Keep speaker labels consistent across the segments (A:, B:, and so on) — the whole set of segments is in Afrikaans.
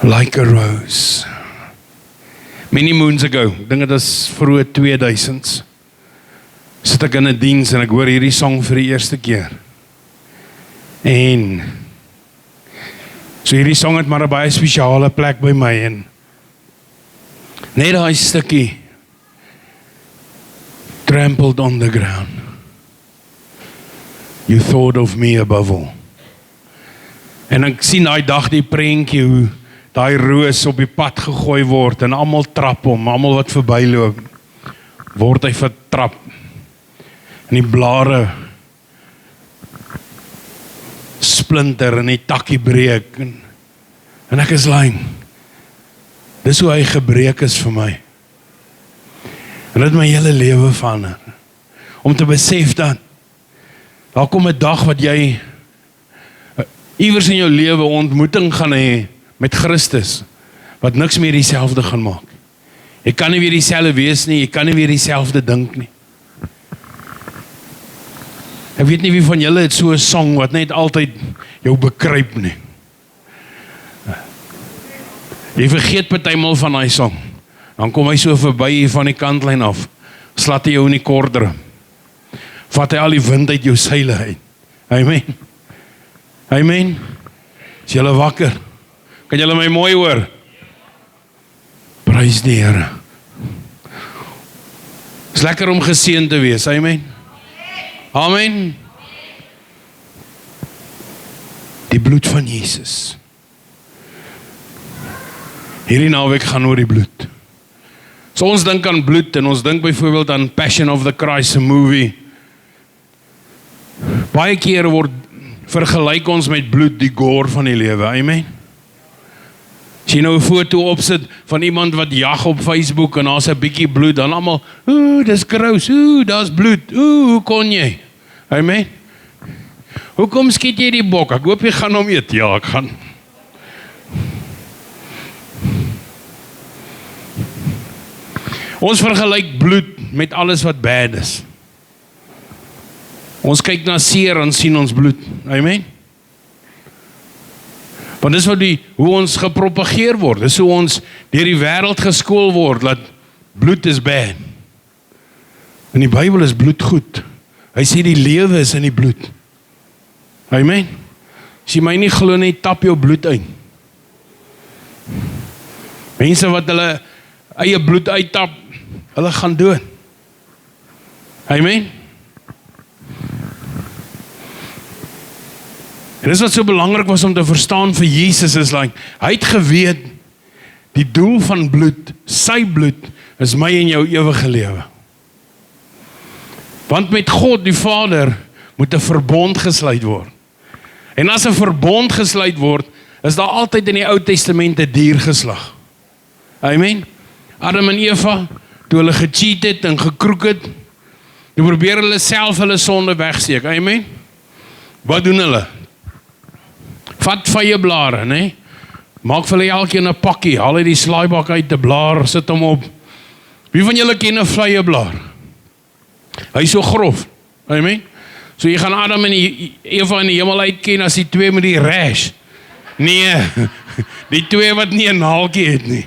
A: Like a rose. Many moons ago, ek dink dit is vroeg 2000s, sit ek in 'n diens en ek hoor hierdie song vir die eerste keer. En so hierdie song het maar 'n baie spesiale plek by my en net daai stukkie trampled on the ground. You thought of me above all. En ek sien daai dag die prentjie hoe daai roos op die pad gegooi word en almal trap hom, almal wat verbyloop, word hy vertrap. En die blare splinter en die takkie breek. En ek is lang. Dis hoe hy gebreek is vir my. En dit my hele lewe verander. Om te besef dat daar kom 'n dag wat jy iewers in jou lewe ontmoeting gaan hê met Christus, wat niks meer dieselfde gaan maak. Jy kan nie weer dieselfde wees nie, jy kan nie weer dieselfde dink nie. Ek weet nie wie van julle het so 'n song wat net altyd jou bekruip nie. Jy vergeet partymal van daai song. Dan kom hy so verby hier van die kantlyn af, slat hy jou in die kordrum. Vat hy al die wind uit jou seile uit. Amen. Amen. Is julle wakker? Kan julle my mooi hoor? Prys die Here. Is lekker om geseën te wees, amen. Amen. Die bloed van Jesus. Hierdie naweek gaan oor die bloed. So ons dink aan bloed en ons dink byvoorbeeld aan Passion of the Christ, 'n movie. Baie kere word vergelyk ons met bloed die gore van die lewe, amen. As jy nou 'n foto opsit van iemand wat jag op Facebook en daar's 'n bietjie bloed, dan almal, dis gross, daar's bloed, hoe kon jy? Amen. Hoekom skiet jy die bok? Ek hoop jy gaan hom eet. Ja, ek gaan. Ons vergelyk bloed met alles wat bad is. Ons kyk na seer en sien ons bloed. Amen. Want dis wat hoe ons gepropageer word. Dis hoe ons deur die wêreld geskool word dat bloed is bad. In die Bybel is bloed goed. Hy sê die lewe is in die bloed. Amen. As jy my nie glo nie, tap jou bloed uit. Mense wat hulle eie bloed uittap, hulle gaan dood. Amen. En dis wat so belangrik was om te verstaan vir Jesus is hy het geweet die doel van bloed, sy bloed is my en jou ewige lewe. Want met God die Vader moet 'n verbond gesluit word. En as 'n verbond gesluit word, is daar altyd in die Ou Testament 'n dier geslag. Amen. Adam en Eva, toe hulle gecheat het en gekroek het, toe probeer hulle self hulle sonde wegsteek. Amen. Wat doen hulle? Vat vyeblare, né? Maak vir hulle elkeen 'n pakkie, haal uit die slaaibak uit 'n blaar, sit hom op. Wie van julle ken 'n vyeeblaar? Hy is so grof. Amen. So jy gaan Adam en Eva in die hemel uitken as die twee met die rash. Nee, die twee wat nie 'n naaltjie het nie.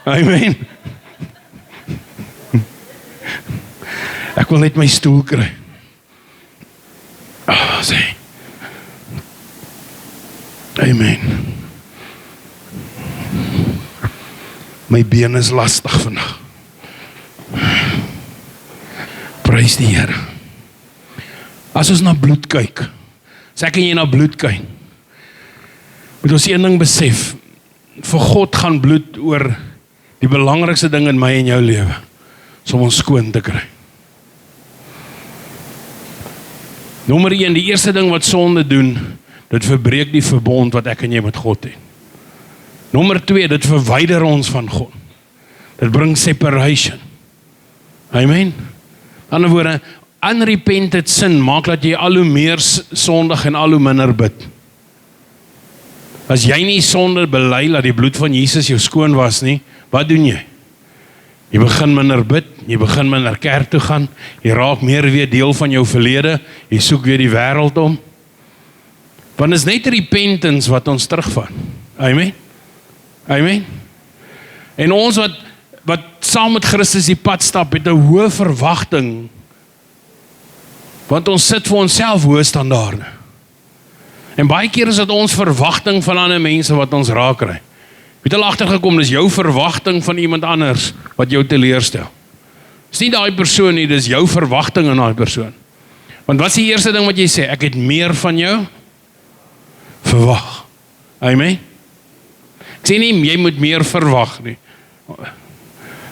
A: Amen. Ek wil net my stoel kry. Sê. Amen. My been is lastig vandag. Prys die Here. As ons na bloed kyk, sê ek en jy na bloed kyk, moet ons een ding besef, vir God gaan bloed oor die belangrikste ding in my en jou lewe, om ons skoon te kry. Nommer 1, die eerste ding wat sonde doen, dit verbreek die verbond wat ek en jy met God het. Nommer 2, dit verwyder ons van God. Dit bring separation. Amen. Aan die ander woorde, unrepented sin maak dat jy al hoe meer sondig en al hoe minder bid. As jy nie sonde bely dat die bloed van Jesus jou skoon was nie, wat doen jy? Jy begin minder bid, jy begin minder kerk toe gaan, jy raak meer weer deel van jou verlede, jy soek weer die wêreld om. Want is net repentance wat ons terugvat. Amen. Amen. En ons wat saam met Christus die pad stap, het 'n hoë verwagting, want ons sit vir onsself hoë standaarde. En baie keer is dit ons verwagting van ander mense wat ons raak kry. Het al agtergekom, dis jou verwagting van iemand anders wat jou teleurstel. Dis nie daai persoon nie, dis jou verwagting aan daai persoon. Want wat is die eerste ding wat jy sê? Ek het meer van jou verwag. Amen. Ek sê nie, jy moet meer verwag nie.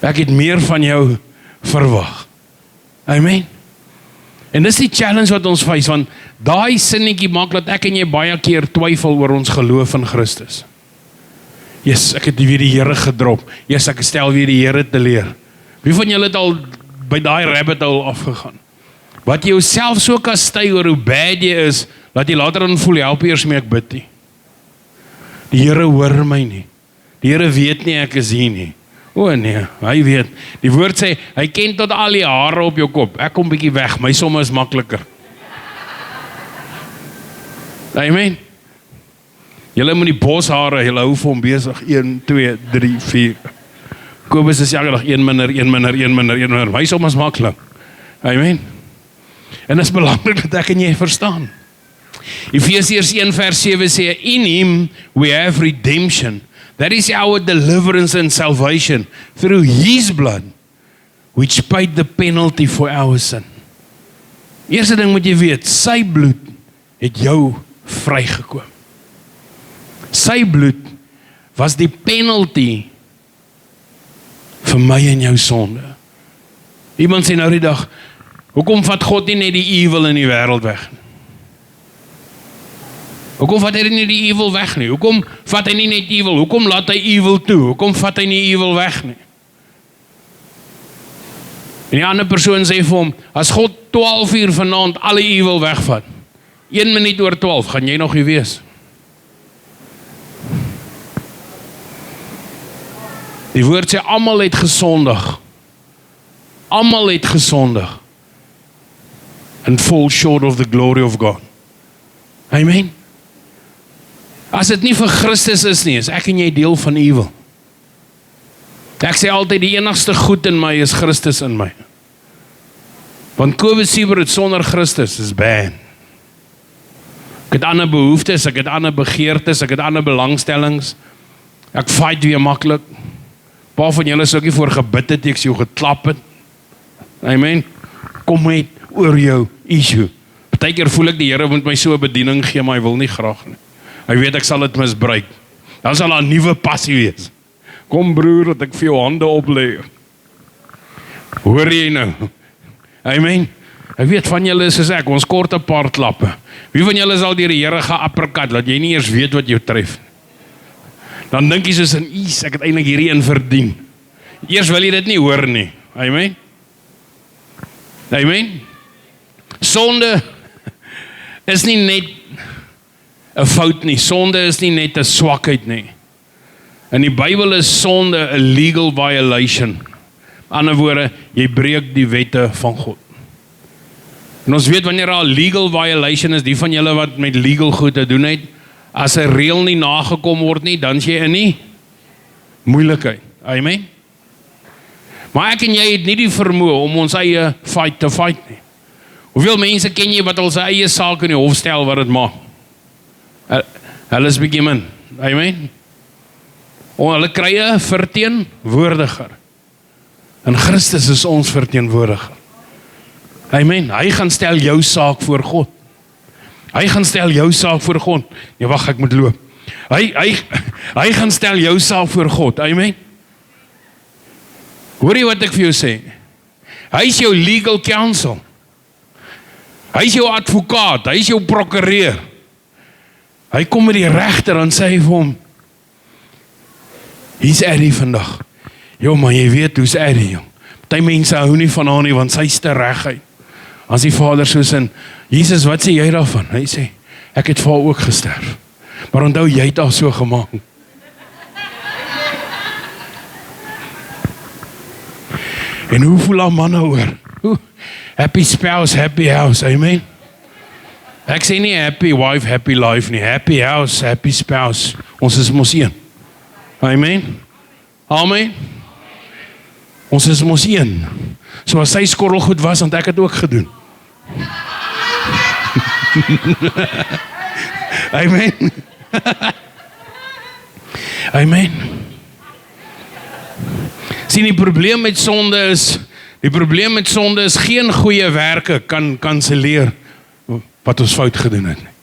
A: Ek het meer van jou verwag. Amen. En dis die challenge wat ons face, want daai sinnetjie maak dat ek en jy baie keer twyfel oor ons geloof in Christus. Yes, ek het weer die Here gedrop. Yes, ek stel weer die Here te leer. Wie van julle het al by daai rabbit hole afgegaan? Wat jy jouself so kastei oor hoe bad jy is, dat jy later dan voel, help eers mee ek bid nie. Die Here hoor my nie. Die Here weet nie ek is hier nie. O nee, hy weet. Die woord sê, hy ken tot al die hare op jou kop. Ek kom bietjie weg, my somme is makliker. Amen. Julle moet die boshare, julle hou vir hom besig. 1, 2, 3, 4. Kobus is elke dag 1 minder, 1 minder, 1 minder, 1 minder. My somme is maklik. Amen. En dit is belangrik dat ek en jy verstaan. Efesiërs 1 vers 7 sê, in him we have redemption. That is our deliverance and salvation through his blood, which paid the penalty for our sin. Eerste ding moet jy weet, sy bloed het jou vrygekoop. Sy bloed was die penalty vir my en jou sonde. Iemand sê nou die dag, hoekom vat God nie net die evil in die wêreld weg nie? Hoekom vat hy nie die evil weg nie? Hoekom vat hy nie net evil? Hoekom laat hy evil toe? Hoekom vat hy nie evil weg nie? En die ander persoon sê vir hom, as God 12 uur vanaand alle evil wegvat, 1 minuut oor 12, gaan jy nog hier wees? Die woord sê, almal het gesondig. Almal het gesondig. And fall short of the glory of God. Amen. As dit nie vir Christus is nie, is ek en jy deel van evil. Ek sê altyd, die enigste goed in my is Christus in my. Want Kobus Siebert sonder Christus is bad. Ek het ander behoeftes, ek het ander begeertes, ek het ander belangstellings. Ek fight weer maklik. Paar van julle is ook nie voor gebid het, ek jou geklap het. Amen. Kom met oor jou issue. Partykeer voel ek die Here moet my so 'n bediening gee, maar hy wil nie graag nie. Hy weet ek sal dit misbruik. Dan sal daar 'n nuwe passie wees. Kom broer, dat ek vir jou hande oplê. Hoor jy nou? Amen. Ek weet van julle is soos ek, ons kort 'n paar klappe. Wie van julle sal deur die Here geuppercut, dat jy nie eers weet wat jou tref? Dan dink jy soos in ek het eintlik hierdie een verdien. Eers wil jy dit nie hoor nie. Amen. Amen. Sonde is nie net 'n fout nie. Sonde is nie net 'n swakheid nie. In die Bybel is sonde 'n legal violation. In ander woorde, jy breek die wette van God. En ons weet wanneer daar 'n legal violation is, die van julle wat met legal goed te doen het, as 'n reël nie nagekom word nie, dan is jy in nie moeilikheid. Amen. Maar ek en jy het nie die vermoë om ons eie fight te fight nie. Hoeveel mense ken jy wat al sy eie saak in die hof stel wat dit maak? Hulle is bietjie min. Amen. Hulle kry 'n verteenwoordiger. En Christus is ons verteenwoordiger. Amen. Hy gaan stel jou saak voor God. Hy gaan stel jou saak voor God. Nee, wag, ek moet loop. Hy gaan stel jou saak voor God. Amen. Hoor jy wat ek vir jou sê? Hy is jou legal counsel. Hy is jou advokaat, hy is jou prokureur. Hy kom met die regter en sê vir hom, hier's Eddie vandag. Jo man, jy weet hoe's Eddie, jong. Party mense hou nie van haar nie, want sy is te reguit. As die vader soos in, Jesus, wat sê jy daarvan? Hy sê, ek het vir haar ook gesterf. Maar onthou, jy het haar so gemaak. En hoe voel haar manne oor? Happy spouse, happy house, amen? Ek sê nie happy wife, happy life nie, happy house, happy spouse. Ons is mos een. Amen. Amen. Ons is mos een. So as sy skorrelgoed was, want ek het ook gedoen. Amen. Amen. Sien, die probleem met sonde is geen goeie werke kan kanselleer wat ons fout gedoen het nie.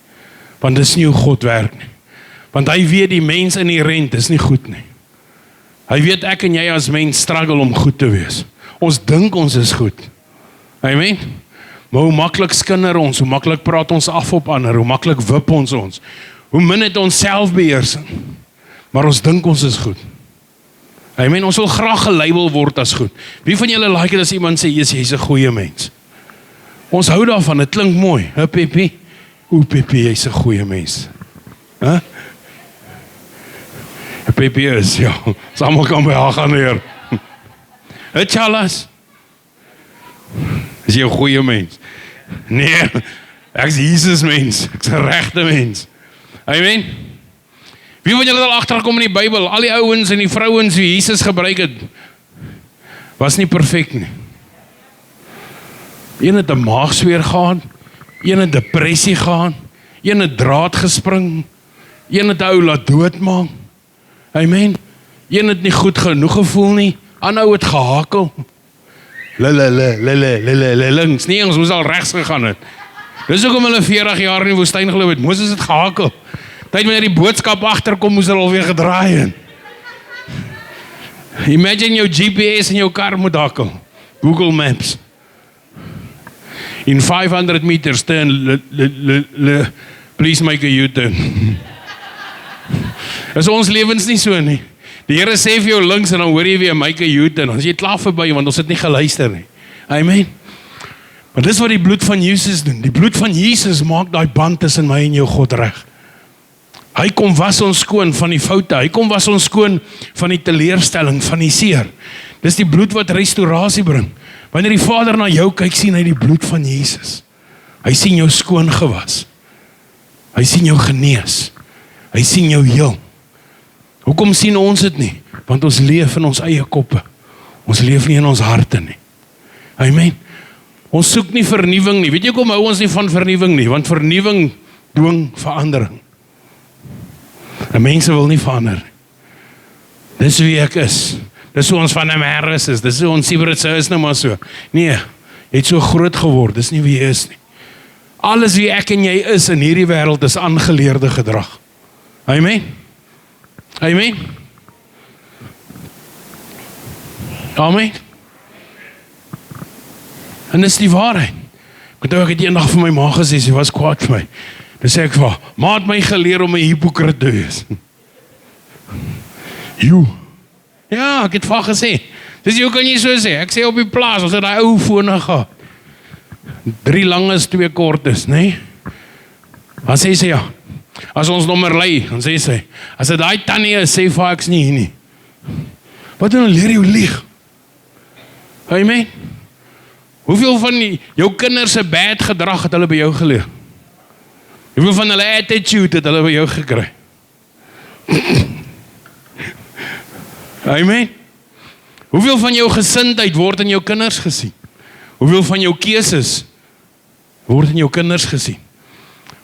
A: Want dis nie hoe God werk nie. Want hy weet die mens inherent is nie goed nie. Hy weet ek en jy as mens struggle om goed te wees. Ons dink ons is goed. Amen. Maar hoe maklik skinder ons, hoe maklik praat ons af op ander, hoe maklik wip ons. Hoe min het ons selfbeheersing. Maar ons dink ons is goed. Amen. Ons wil graag gelabel word as goed. Wie van julle like dit as iemand sê, jy's 'n goeie mens? Ons hou daarvan, dit klink mooi. Peppie. Peppie, jy's 'n goeie mens. Huh? Peppie is, ja. Samen kan by haar gaan leer. Het Charles? Is jy 'n goeie mens? Nee, ek is Jesus mens. Ek is 'n regte mens. Amen. Wie van julle al agterkom in die Bybel, al die ouens en die vrouens wie Jesus gebruik het, was nie perfek nie. Een het 'n maagsweer gehad, een het depressie gehad, een het draad gespring, een het 'n ou laat doodmaak. Amen. Een het nie goed genoeg gevoel nie, ander ou het gehakel. Links, nie, ons moes al regs gegaan het. Dis hoekom hulle 40 jaar in die woestyn geloop het. Moses het gehakel. Tyd wanneer die boodskap agterkom, moes hulle alweer gedraai het. Imagine jou GPS in jou kar moet hakel. Google Maps. In 500 meters turn, please make a U-turn. Is ons lewens nie so nie. Die Here sê vir jou links en dan hoor jy weer make a U-turn. Ons jy klaar verby want ons het nie geluister nie. Amen. Maar dis wat die bloed van Jesus doen. Die bloed van Jesus maak daai band tussen my en jou God reg. Hy kom was ons skoon van die foute. Hy kom was ons skoon van die teleurstelling, van die seer. Dis die bloed wat restaurasie bring. Wanneer die Vader na jou kyk, sien hy die bloed van Jesus. Hy sien jou skoon gewas. Hy sien jou genees. Hy sien jou heel. Hoekom sien ons dit nie? Want ons leef in ons eie koppe. Ons leef nie in ons harte nie. Amen. Ons soek nie vernuwing nie. Weet jy kom hou ons nie van vernuwing nie? Want vernuwing dwing verandering. En mense wil nie verander. Dis wie ek is. Dis hoe ons van hom herres is. Dis hoe ons Siebritse is nou maar so. Nee, jy het so groot geword. Dis nie wie jy is nie. Alles wie ek en jy is in hierdie wêreld is aangeleerde gedrag. Amen. Amen. Amen. En dis die waarheid. Ek het eendag vir my ma gesê, sy was kwaad vir my. Dan sê ek vir haar, ma het my geleer om 'n hipokriet te wees. Ja, ek het vir haar gesê. Dis jy kan nie so sê. Ek sê op die plaas, ons het daai ou fone gehad. 3 langes, 2 kortes, nê? Dan sê sy ja. As ons nommer lei, dan sê sy, as dit daai tannie is, sê vir ek's nie hier nie. Wat dan leer jy lieg? Amen. Hoeveel van jou kinders se bad gedrag het hulle by jou geleer? Hoeveel van hulle attitude het hulle by jou gekry? Amen. Hoeveel van jou gesindheid word in jou kinders gesien? Hoeveel van jou keuses word in jou kinders gesien?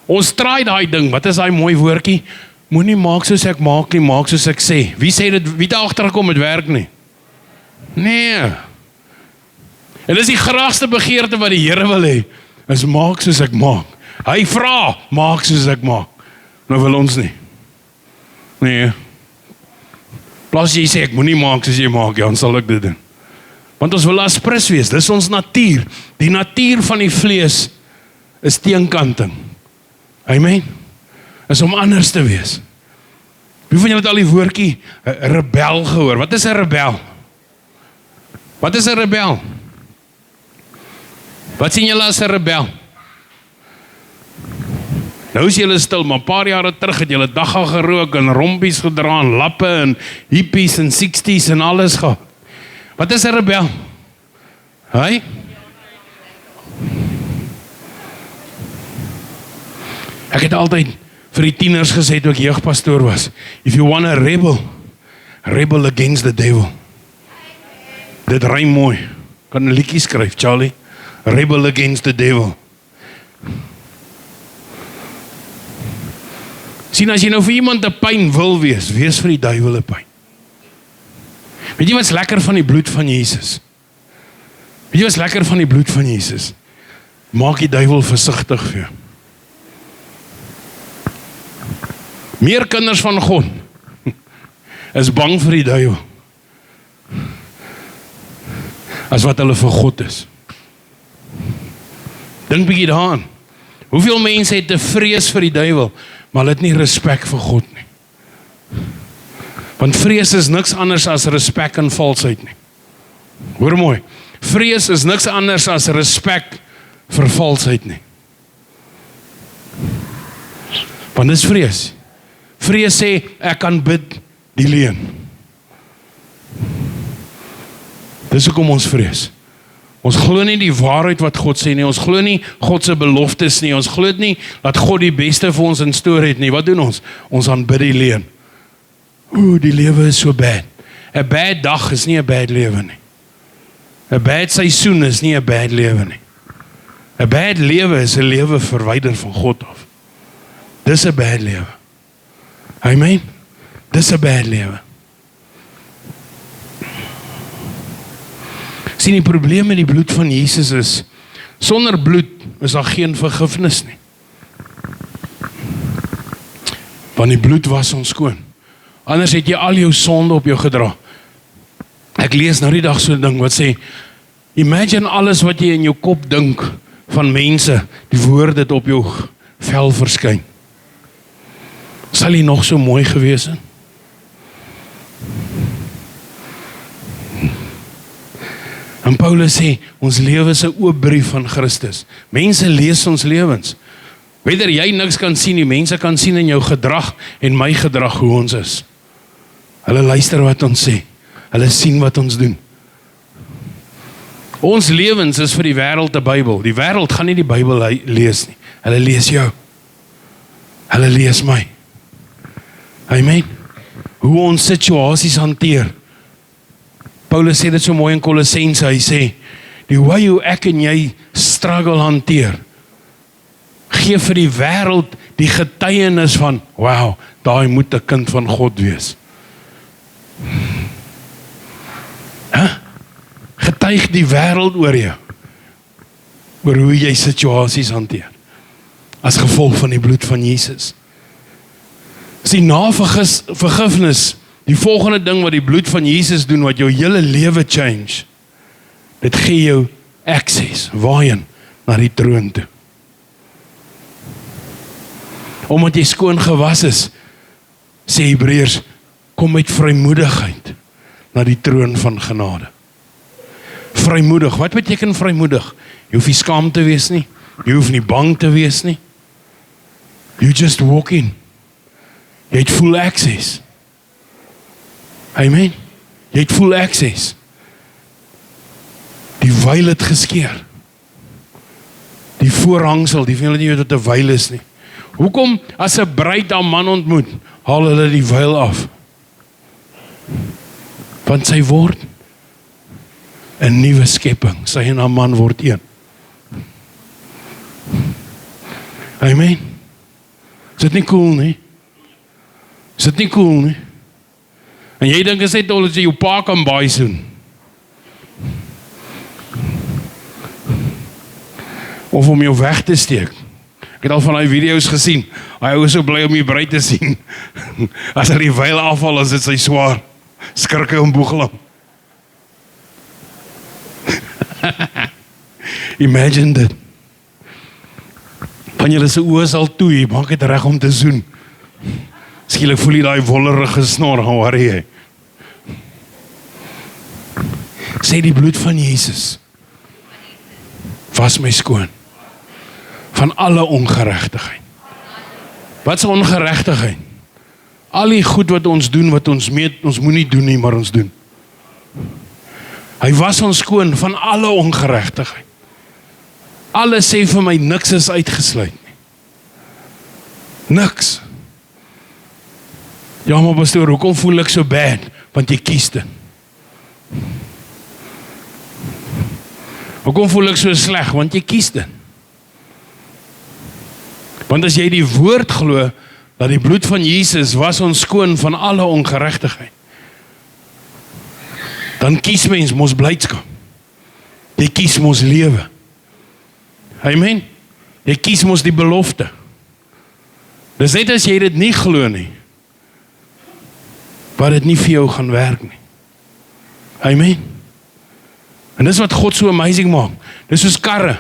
A: Ons traai daai ding, wat is daai mooi woordjie? Moenie maak soos ek maak nie, maak soos ek sê. Wie sê dit, wie daar agterkom het werk nie? Nee. En dis die graagste begeerte wat die Here wil hê, is maak soos ek maak. Hy vra, maak soos ek maak. Nou wil ons nie. Nee. Plaas jy sê, ek moenie maak soos jy maak, dan sal ek dit doen. Want ons wil aspres wees, dis ons natuur. Die natuur van die vlees is teenkanting. Amen. Is om anders te wees. Wie van julle het al die woordjie rebel gehoor? Wat is 'n rebel? Wat is 'n rebel? Wat sien julle as 'n rebel? Nou is julle stil, maar 'n paar jare terug het julle dagga gerook en rompies gedra en lappe en hippies en 60s en alles gehad. Wat is 'n rebel? Hy? Ek het altyd vir die tieners gesê toe ek jeugpastoor was, if you want a rebel, Rebel against the devil. Dit rym mooi. Kan 'n liedjie skryf, Charlie. Rebel against the devil. Sien, as jy nou vir iemand 'n pyn wil wees vir die duiwel 'n pyn. Weet jy wat's lekker van die bloed van Jesus? Weet jy wat's lekker van die bloed van Jesus? Maak die duiwel versigtig vir jou. Meer kinders van God is bang vir die duiwel as wat hulle vir God is. Dink bietjie daaraan. Hoeveel mense het 'n vrees vir die duiwel, maar hulle het nie respek vir God nie. Want vrees is niks anders as respek en valsheid nie. Hoor mooi. Vrees is niks anders as respek vir valsheid nie. Want dis vrees. Vrees sê, ek kan bid die leuen. Dis hoekom ons vrees. Ons glo nie die waarheid wat God sê nie, ons glo nie God se beloftes nie, ons glo nie dat God die beste vir ons in store het nie. Wat doen ons? Ons aanbid die leuen. Die lewe is so bad. 'n Bad dag is nie 'n bad lewe nie. 'n Bad seisoen is nie 'n bad lewe nie. 'n Bad lewe is 'n lewe verwyder van God af. Dis 'n bad lewe. Amen. Dis 'n bad lewe. Sien, die probleem met die bloed van Jesus is, sonder bloed is daar geen vergifnis nie. Want die bloed was ons skoon. Anders het jy al jou sonde op jou gedra. Ek lees nou die dag so 'n ding wat sê, imagine alles wat jy in jou kop dink van mense, die woord het op jou vel verskyn. Sal jy nog so mooi gewees het? En Paulus sê, ons lewe is 'n oop brief van Christus. Mense lees ons lewens. Weder jy niks kan sien nie, mense kan sien in jou gedrag en my gedrag hoe ons is. Hulle luister wat ons sê. Hulle sien wat ons doen. Ons lewens is vir die wêreld 'n Bybel. Die wêreld gaan nie die Bybel lees nie. Hulle lees jou. Hulle lees my. Amen. Hoe ons situasies hanteer. Paulus sê dit so mooi in Kolossense, hy sê, die way hoe ek en jy struggle hanteer, gee vir die wêreld die getuienis van, wow, daai moet 'n kind van God wees. Getuig die wêreld oor jou, oor hoe jy situasies hanteer, as gevolg van die bloed van Jesus. Sien, na vergifnis, die volgende ding wat die bloed van Jesus doen, wat jou hele lewe change, dit gee jou access, waarheen? Na die troon toe. Omdat jy skoon gewas is, sê Hebreërs, kom met vrymoedigheid na die troon van genade. Vrymoedig, wat beteken vrymoedig? Jy hoef nie skaam te wees nie, jy hoef nie bang te wees nie. You just walk in. Jy het full access. Amen. Jy het full access. Die veil het geskeur. Die voorhangsel, die veel nie weet wat 'n veil is nie. Hoekom as 'n bruid haar man ontmoet, haal hulle die veil af? Want sy word 'n nuwe skepping. Sy en haar man word een. Amen. Is dit nie cool nie? Is dit nie cool nie? En jy dink as jy al jou pa kan baie soen. Of om jou weg te steek. Ek het al van die video's gesien. Hy is so bly om die bruid te sien. As hy die veil afval, is dit sy swaar. Skrik hy om boegel. Imagine dit. Van julle se oë sal toe, jy maak dit reg om te zoen. Skielik voel jy daai wollerige snor, how are jy? Sê die bloed van Jesus was my skoon van alle ongeregtigheid. Wat is ongeregtigheid? Al die goed wat ons doen, wat ons meet, ons moet nie doen nie, maar ons doen. Hy was ons skoon van alle ongeregtigheid. Alles sê vir my, niks is uitgesluit nie. Niks. Ja, maar pastoor, hoekom voel ek so bad? Want jy kies dit. Hoekom voel ek so sleg? Want jy kies dit. Want as jy die woord glo, dat die bloed van Jesus was ons skoon van alle ongeregtigheid, dan kies mens mos blydskap. Jy kies mos lewe. Amen. Jy kies mos die belofte. Dis net as jy dit nie glo nie, wat dit nie vir jou gaan werk nie. Amen. En dis wat God so amazing maak. Dis soos karre.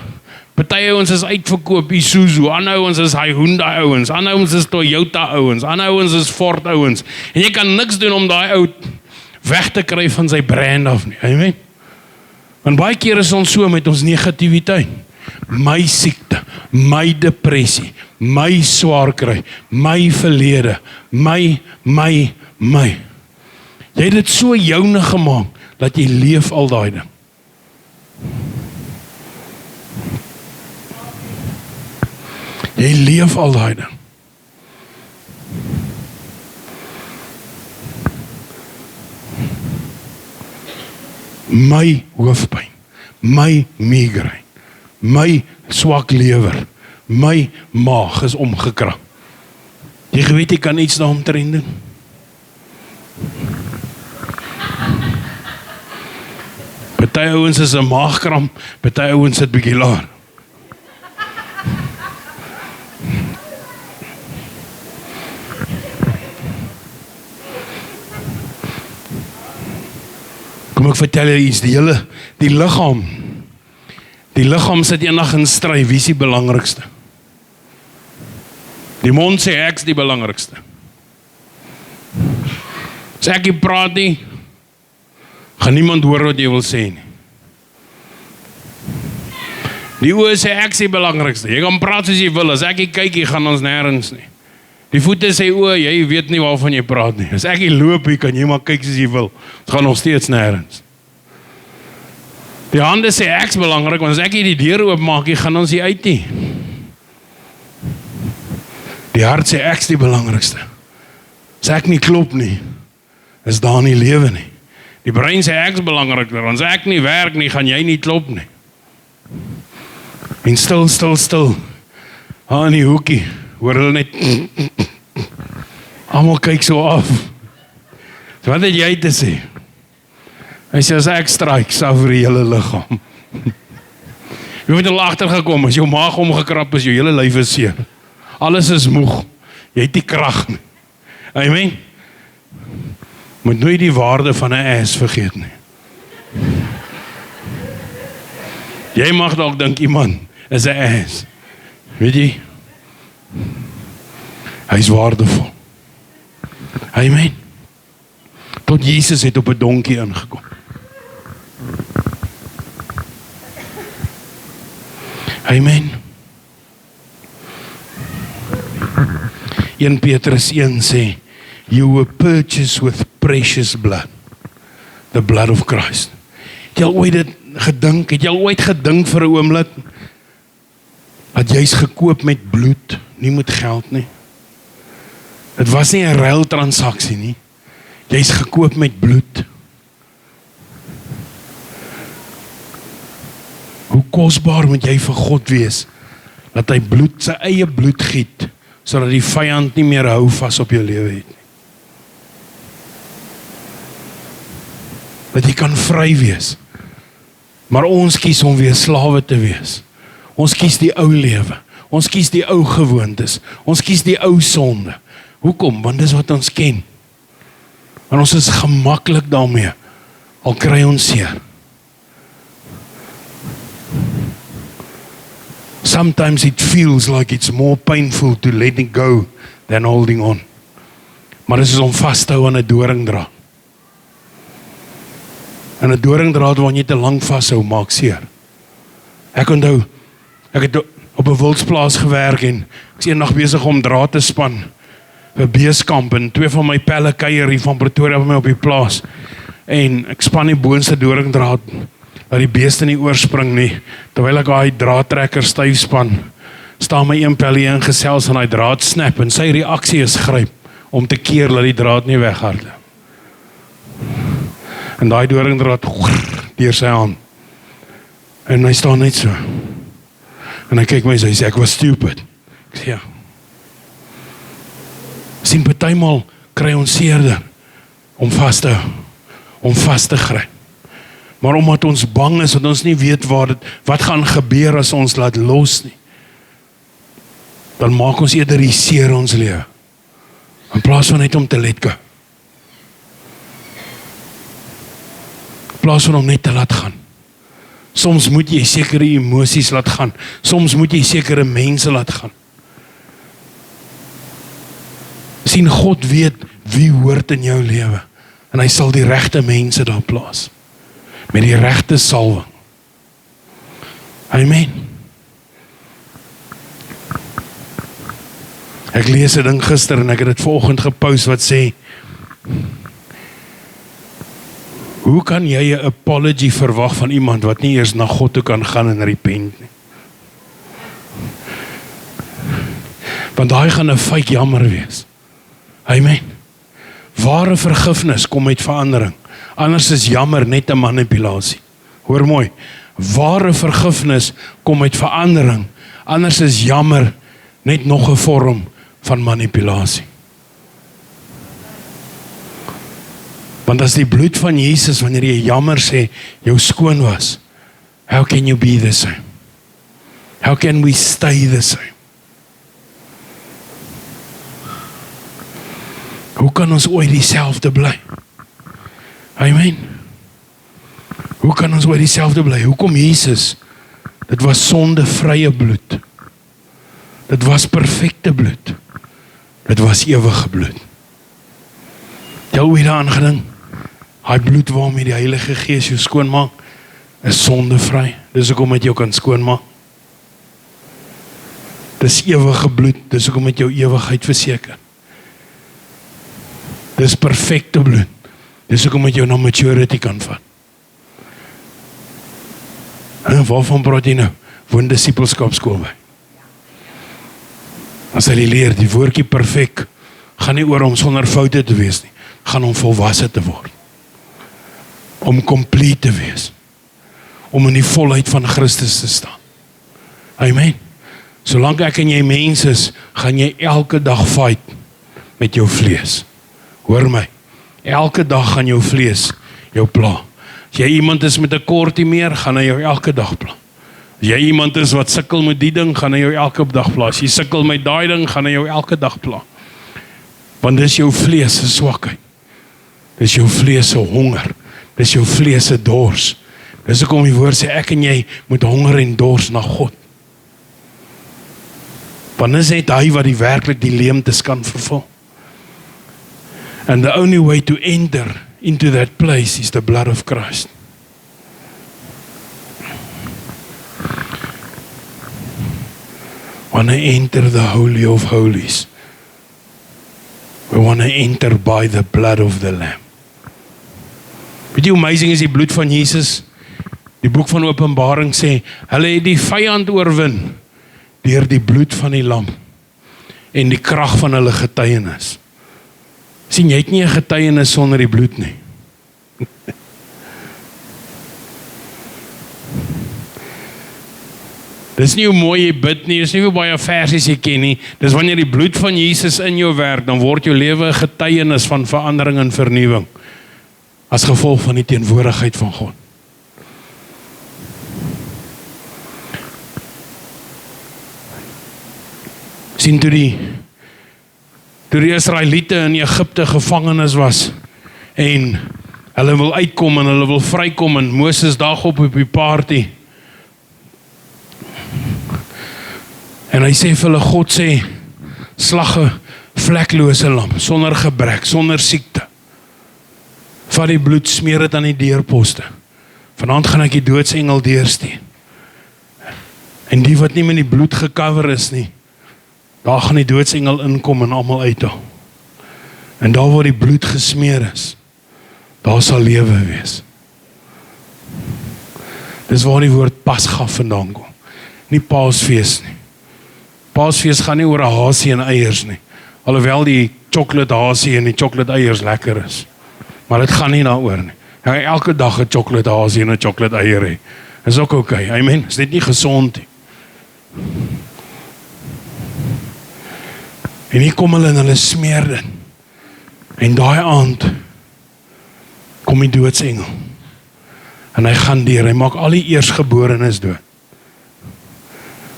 A: Party ouens is uitverkoop, Isuzu, ander ouens is Hyundai ouens, ander ouens is Toyota ouens, ander ouens is Ford ouens. En jy kan niks doen om daai ou weg te kry van sy brand af nie. Amen. Want baie keer is ons so met ons negativiteit. My siekte, my depressie, my swaar kry, my verlede, my. Jy het dit so joune gemaak, dat jy leef al daai ding. Jy leef al daai ding. My hoofpyn, my migraine, my swak lewer, my maag is omgekrap. Jy weet jy kan iets daaromtrent doen. Party ouens is 'n maagkramp, party ouens sit bietjie laer. Kom ek vertel julle iets, die liggaam sit eendag in stry, wie is die belangrikste? Die mond sê ek is die belangrikste. As ek nie praat nie, gaan niemand hoor wat jy wil sê nie. Die oë sê ek is die belangrikste. Jy kan praat soos jy wil, as ek nie kyk, jy gaan ons nêrens nie. Die voete sê o, jy weet nie waarvan jy praat nie. As ek nie loop, jy kan jy maar kyk soos jy wil. Dit gaan nog steeds nêrens. Die hande sê ek's belangrik, want as ek nie die deur oopmaak, jy gaan ons nie uit nie. Die hart sê ek's die belangrikste. As ek nie klop nie, is daar nie lewe nie. Die brein sê ek's belangriker, want as ek nie werk nie, gaan jy nie klop nie. En stil. In die hoekie, hoor hulle net. Almal kyk so af. So wat het jy te sê? Hy sê as ek stryk, sal vir die hele liggaam. Jy moet al agtergekom, as jou maag omgekrap is, jou hele lyf is seer. Alles is moeg. Jy het nie krag nie. Amen. Moet nooit die waarde van 'n ass vergeet nie. Jy mag dalk dink iemand is 'n ass. Weet jy? Hy is waardevol. Amen. Tot Jesus het op 'n donkie ingekom. Amen. 1 Petrus 1 sê, you were purchased with precious blood, the blood of Christ. Het jy al ooit dit gedink? Het jy al ooit gedink vir 'n oomblik dat jy's gekoop met bloed, nie met geld nie? Dit was nie 'n ruiltransaksie nie. Jy's gekoop met bloed. Hoe kosbaar moet jy vir God wees, dat hy bloed, sy eie bloed giet, sodat die vyand nie meer hou vas op jou lewe het nie. Dat jy kan vry wees. Maar ons kies om weer slawe te wees. Ons kies die ou lewe. Ons kies die ou gewoontes. Ons kies die ou sonde. Hoekom? Want dis wat ons ken. En ons is gemaklik daarmee. Al kry ons seer. Sometimes it feels like it's more painful to letting go than holding on. Maar dit is om vas te hou aan 'n doringdraad. En 'n doringdraad waar jy te lank vashou, maak seer. Ek onthou, ek het op 'n wildsplaas gewerk en ek is eendag besig om draad te span. 'n beeskamp en 2 van my pelle kuier hier van Pretoria by my op die plaas. En ek span die boonste doringdraad, dat die beeste nie oorspring nie. Terwyl ek daai draadtrekker styf span, staan my een pellie in gesels en daai draad snap en sy reaksie is gryp om te keer dat die draad nie weghardloop. En daai doringdraad deur sy hand. En hy staan net so. En hy kyk my en hy sê, ek was stupid. Ek sê, ja. Sien, partymal kry ons seerder om vas te gryp. Maar omdat ons bang is, dat ons nie weet wat gaan gebeur as ons laat los nie, dan maak ons eerder die seer ons lewe, in plaas van net om te let go. In plaas van om net te laat gaan. Soms moet jy sekere emosies laat gaan. Soms moet jy sekere mense laat gaan. Sien, God weet wie hoort in jou lewe. En hy sal die regte mense daar plaas. Met die regte salwing. Amen. Ek lees 'n ding gister en ek het dit vanoggend gepost wat sê, hoe kan jy 'n apology verwag van iemand wat nie eers na God toe kan gaan en repent nie? Want daai gaan 'n fake jammer wees. Amen. Ware vergifnis kom met verandering. Anders is jammer net 'n manipulasie. Hoor mooi. Ware vergifnis kom met verandering. Anders is jammer net nog 'n vorm van manipulasie. Want as die bloed van Jesus, wanneer jy jammer sê, jou skoon was, how can you be the same? How can we stay the same? Hoe kan ons ooit dieselfde bly? Amen. Hoe kan ons ooit dieselfde bly? Hoekom Jesus? Dit was sondevrye bloed. Dit was perfekte bloed. Dit was ewige bloed. Jy ooit daaraan gedink? Hy bloed waarmee die Heilige Gees jou skoonmaak, is sondevry. Dis hoekom dit jou kan skoonmaak. Dis ewige bloed, dis hoekom dit jou ewigheid verseker. Dis perfekte bloed. Dis hoekom dit jou na maturity kan vat. En waarvan praat jy nou? Woon disipelskapskool by. As hy leer, die woordjie perfek, gaan nie oor om sonder foute te wees nie, gaan om volwasse te word. Om complete te wees. Om in die volheid van Christus te staan. Amen. Solank ek en jy mens is, gaan jy elke dag fight met jou vlees. Hoor my, elke dag gaan jou vlees jou pla. As jy iemand is met 'n kortie meer, gaan hy jou elke dag pla. As jy iemand is wat sukkel met die ding, gaan hy jou elke dag pla. As jy sukkel met daai ding, gaan hy jou elke dag pla. Want dis jou vlees se swakheid. Dis jou vlees se honger. Dis jou vlees se dors. Dis hoekom die woord sê, ek en jy moet honger en dors na God. Want dis net hy wat die werklik die leemtes kan vervul. And the only way to enter into that place is the blood of Christ. Want to enter the Holy of Holies, we want to enter by the blood of the Lamb. Weet jy hoe amazing is die bloed van Jesus? Die boek van Openbaring sê, hulle het die vyand oorwin deur die bloed van die lam en die krag van hulle getuienis. Sien, jy het nie 'n getuienis sonder die bloed nie. Dis nie hoe mooi jy bid nie, dis nie hoe baie versies jy ken nie. Dis wanneer die bloed van Jesus in jou werk, dan word jou lewe 'n getuienis van verandering en vernuwing. As gevolg van die teenwoordigheid van God. Sien, toe die Israeliete in Egipte gevangenes was en hulle wil uitkom en hulle wil vrykom en Moses dag op die party. En hy sê vir hulle, God sê, slag 'n vleklose lam, sonder gebrek, sonder siekte. Vat die bloed, smeer dit aan die deurposte. Vanaand gaan ek die doodsengel deurstuur. En die wat nie met die bloed gecover is nie, daar gaan die doodsengel inkom en almal uithaal. En daar waar die bloed gesmeer is, daar sal lewe wees. Dis waar die woord Pasga vandaan kom. Nie Paasfees nie. Paasfees gaan nie oor 'n hasie en eiers nie. Alhoewel die chocolate hasie en die chocolate eiers lekker is. Maar dit gaan nie daaroor nie. Hy elke dag 'n chocolate hasie en 'n chocolate eier hê. Is ook okay. Amen. Is dit nie gesond nie. En hier kom hulle en hulle smeer dit. En daai aand kom die doodsengel. En hy gaan deur, hy maak al die eersgeborenes dood.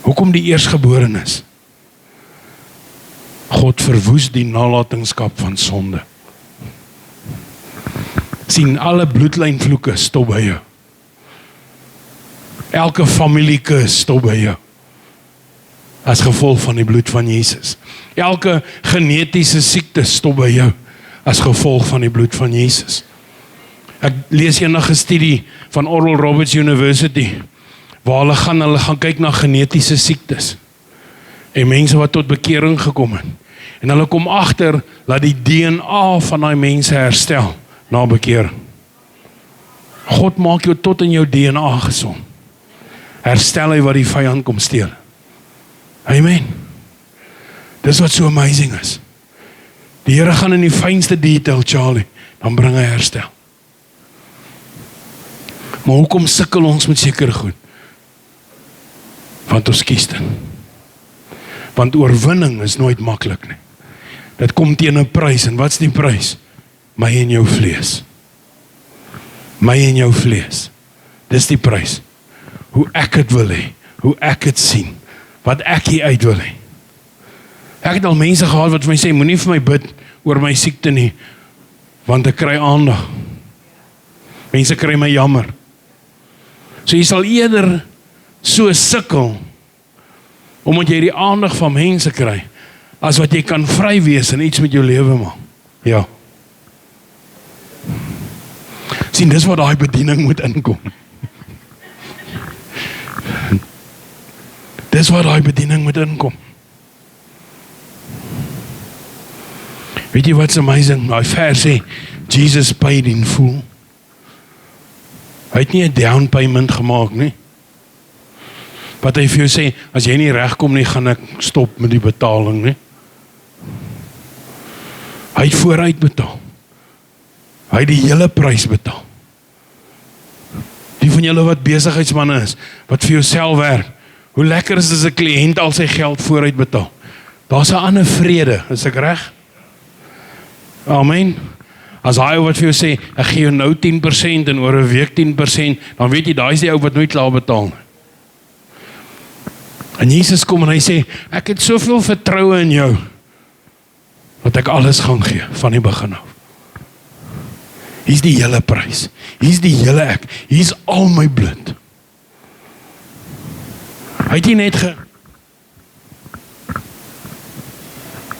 A: Hoekom die eersgeborenes? God verwoes die nalatenskap van sonde. Sien, alle bloedlynvloeke stop by jou. Elke familiekus stop by jou. As gevolg van die bloed van Jesus. Elke genetiese siekte stop by jou. As gevolg van die bloed van Jesus. Ek lees eendag 'n studie van Oral Roberts University, waar hulle gaan kyk na genetiese siektes. En mense wat tot bekering gekom het. En hulle kom agter dat die DNA van daai mense herstel na bekering. God maak jou tot in jou DNA gesond. Herstel hy wat die vyand kom steel. Amen. Dis wat so amazing is. Die Here gaan in die fynste detail, Charlie, dan bring hy herstel. Maar hoekom sukkel ons met sekere goed? Want ons kies dit. Want oorwinning is nooit maklik nie. Dit kom teen 'n prys, en wat's die prys? My en jou vlees. My en jou vlees. Dis die prys. Hoe ek het wil hê, hoe ek het sien, wat ek hier uit wil hê. Ek het al mense gehad wat vir my sê, moenie vir my bid oor my siekte nie, want ek kry aandag. Mense kry my jammer. So jy sal eerder so sukkel, omdat jy die aandag van mense kry, as wat jy kan vry wees en iets met jou lewe maak. Ja. Sien, dis waar daai bediening moet inkom. Dis waar daai bediening moet inkom. Weet jy wat's amazing? Daai vers sê, Jesus paid in full. Hy het nie 'n down payment gemaak nie. Wat hy vir jou sê, as jy nie regkom nie, gaan ek stop met die betaling nie. Hy het vooruit betaal. Hy het die hele prys betaal. Die van julle wat besigheidsmanne is, wat vir jouself werk, hoe lekker is as 'n kliënt al sy geld vooruit betaal. Daar's 'n ander vrede, is ek reg? Amen. As hy wat vir jou sê, ek gee jou nou 10% en oor 'n week 10%, dan weet jy, daai is die ou wat nooit klaar betaal nie. En Jesus kom en hy sê, ek het soveel vertroue in jou, dat ek alles gaan gee, van die begin af. Hier's die hele prys, hier's die hele ek, hier's al my bloed. Hy het nie net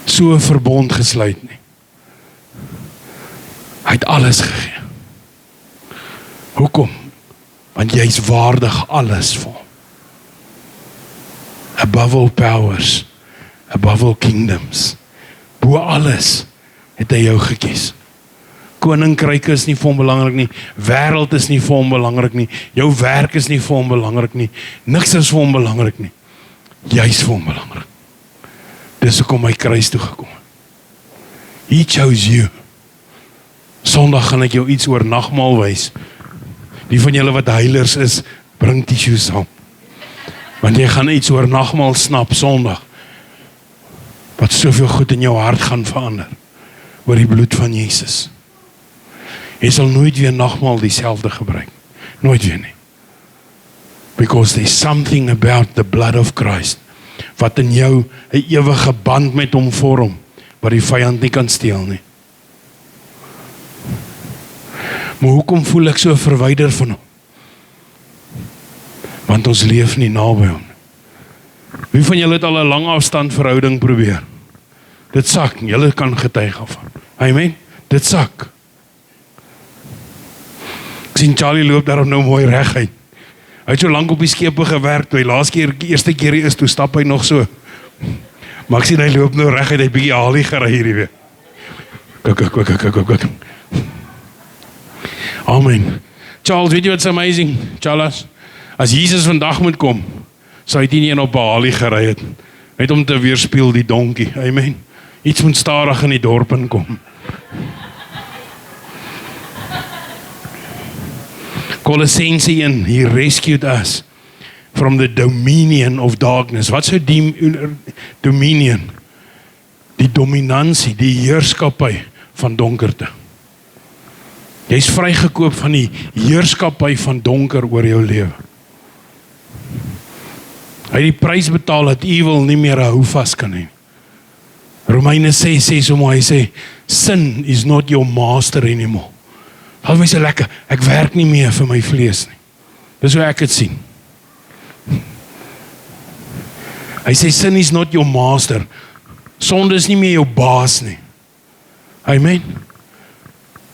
A: so 'n verbond gesluit nie. Hy het alles gegee. Hoekom? Want jy is waardig alles vir hom. Above all powers, above all kingdoms. Bo alles het hy jou gekies. Koninkryke is nie vir hom belangrik nie, wêreld is nie vir hom belangrik nie, jou werk is nie vir hom belangrik nie, niks is vir hom belangrik nie. Jy is vir hom belangrik. Dis hoekom hy kruis toe gekom. He chose you. Sondag gaan ek jou iets oor nagmaal wys. Die van julle wat heilers is, bring tissues saam. Want jy gaan iets oor nagmaal snap Sondag, wat soveel goed in jou hart gaan verander, oor die bloed van Jesus. Jy sal nooit weer nagmaal dieselfde gebruik. Nooit weer nie. Because there's something about the blood of Christ, wat in jou 'n ewige band met hom vorm, wat die vyand nie kan steel nie. Maar hoekom voel ek so verwyder van hom? Want ons leef nie naby hom. Wie van julle het al 'n lang afstand verhouding probeer? Dit sak, julle kan getuig daarvan. Amen. Dit sak. Ek sien Charlie loop daarom nou mooi reguit. Hy het so lank op die skepe gewerk, toe die eerste keer is, toe stap hy nog so. Maar ek sien hy loop nou reguit, hy het bietjie halie gery hierdie weer. Kyk. Amen. Charles, weet jy wat's amazing? Charles, as Jesus vandag moet kom, sou hy nie een op 'n halie gery het, net om te weerspieël die donkie. Amen. Iets moet stadig in die dorp inkom. Colossense 1, He rescued us from the dominion of darkness. Wat is die dominion? Die dominansie, die heerskappy van donkerte. Jy is vrygekoop van die heerskappy van donker oor jou lewe. Hy het die prys betaal dat evil nie meer 'n houvas kan hê. Romeine 6 sê so mooi, hy sê, sin is not your master anymore. Hou my so lekker, ek werk nie meer vir my vlees nie. Dis hoe ek het sien. Hy sê, sin is not your master. Sonde is nie meer jou baas nie. Amen.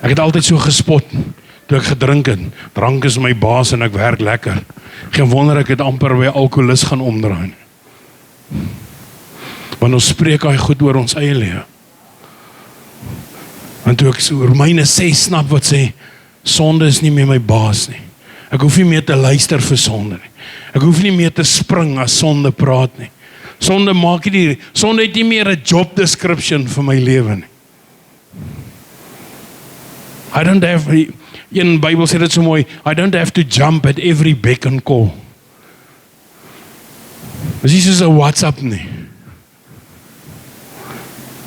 A: Ek het altyd so gespot, toe ek gedrink het. Drank is my baas en ek werk lekker. Geen wonder ek het amper by alkoholis gaan omdraai. Want ons spreek hy goed oor ons eie lewe. En toe ek so Romeine 6 snap wat sê, sonde is nie meer my baas nie. Ek hoef nie meer te luister vir sonde nie. Ek hoef nie meer te spring as sonde praat nie. Sonde het nie meer 'n job description vir my lewe nie. In Bybel sê dit so mooi, I don't have to jump at every beck and call. Dis nie soos 'n WhatsApp nie.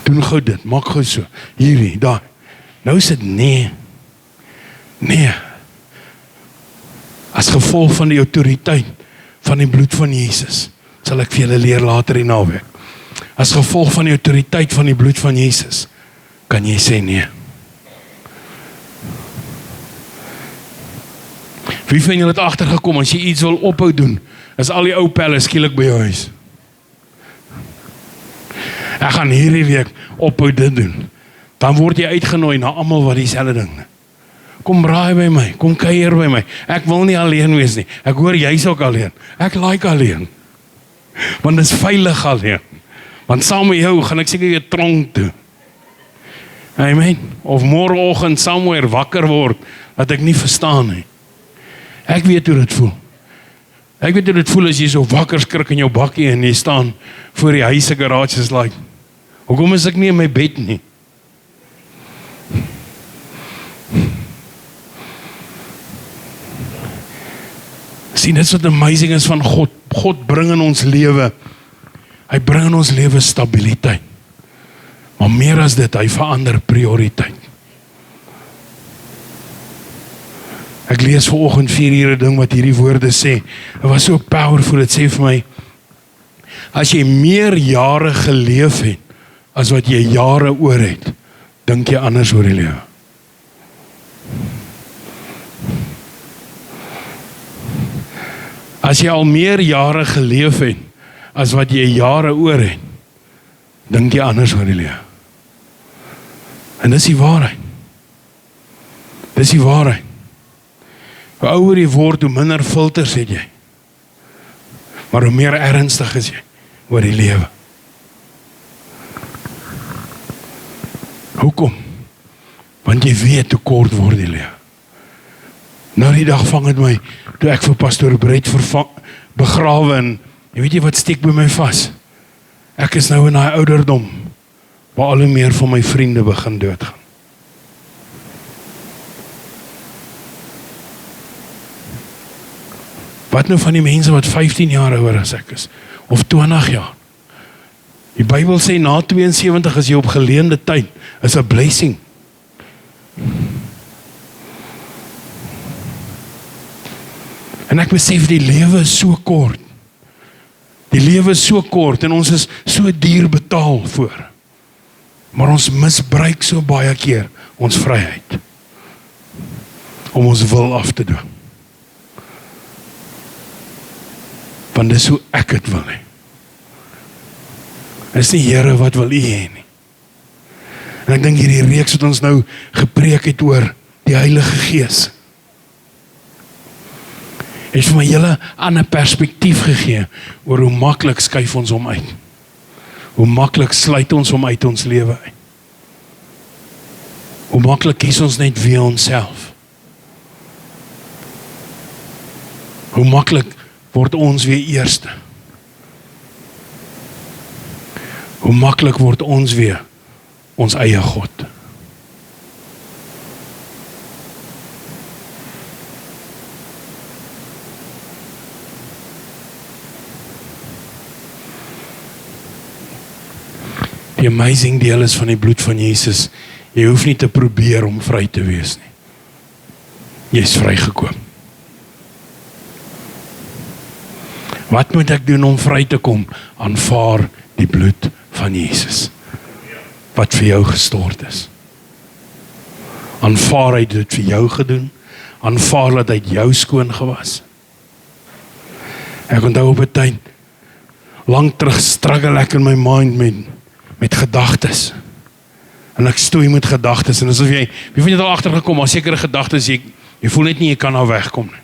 A: Doen gou dit, maak gou so, hierdie, daar. Nou is dit nee. As gevolg van die autoriteit van die bloed van Jesus, sal ek vir julle leer later in naweek. As gevolg van die autoriteit van die bloed van Jesus, kan jy sê nee. Wie van julle het agtergekom, as jy iets wil ophou doen, is al die ou pelle skielik by jou huis. Ek gaan hierdie week ophou dit doen. Dan word jy uitgenooi na almal wat dieselfde ding. Kom braai by my, kom kuier by my. Ek wil nie alleen wees nie. Ek hoor jy's ook alleen. Ek like alleen. Want dit is veilig alleen. Want saam met jou gaan ek seker weer tronk toe. Amen. Of môreoggend somewhere wakker word dat ek nie verstaan nie. Ek weet hoe dit voel. Ek weet hoe dit voel as jy so wakker skrik in jou bakkie en jy staan voor die huis se garage is like, hoekom is ek nie in my bed nie? Sien, dit is wat amazing is van God. God bring in ons lewe. Hy bring in ons lewe stabiliteit. Maar meer as dit, hy verander prioriteit. Ek lees vanoggend 4 uur 'n ding wat hierdie woorde sê. Dit was so powerful, dit sê vir my, as jy meer jare geleef het, as wat jy jare oor het, dink jy anders oor die lewe. As jy al meer jare geleef het, as wat jy jare oor het, dink jy anders oor die lewe. En dis die waarheid. Dis die waarheid. Hoe ouer jy word, hoe minder filters het jy. Maar hoe meer ernstig is jy oor die lewe. Hoekom? Want jy weet hoe kort word die lewe. Nou die dag vang het my, toe ek vir pastoor Brett begrawe en, jy weet jy wat steek by my vas? Ek is nou in daai ouderdom, waar al hoe meer van my vriende begin doodgaan. Wat nou van die mense wat 15 jaar ouer as ek is, of 20 jaar? Die Bybel sê na 72 as jy op geleende tyd, is 'n blessing. En ek besef die lewe is so kort. Die lewe is so kort en ons is so duur betaal voor. Maar ons misbruik so baie keer ons vryheid om ons wil af te doen. Want dis hoe ek het wil hê. Dis die Here wat wil u hê nie. En ek dink hierdie reeks wat ons nou gepreek het oor die Heilige Gees, het vir my hele ander perspektief gegee oor hoe maklik skuif ons hom uit. Hoe maklik sluit ons hom uit ons lewe uit. Hoe maklik kies ons net weer onsself. Hoe maklik word ons weer eerste. Hoe maklik word ons weer ons eie God. Die amazing deel is van die bloed van Jesus, jy hoef nie te probeer om vry te wees nie. Jy is vrygekoop. Wat moet ek doen om vry te kom? Aanvaar die bloed van Jesus, wat vir jou gestort is. Aanvaar hy dit vir jou gedoen, aanvaar dat hy jou skoon gewas. Ek onthou op 'n tyd, lang terug struggle ek in my mind met gedagtes. En ek stoei met gedagtes, en asof jy van jy het al agtergekom, as sekere gedagtes, jy voel net nie, jy kan nou wegkom nie.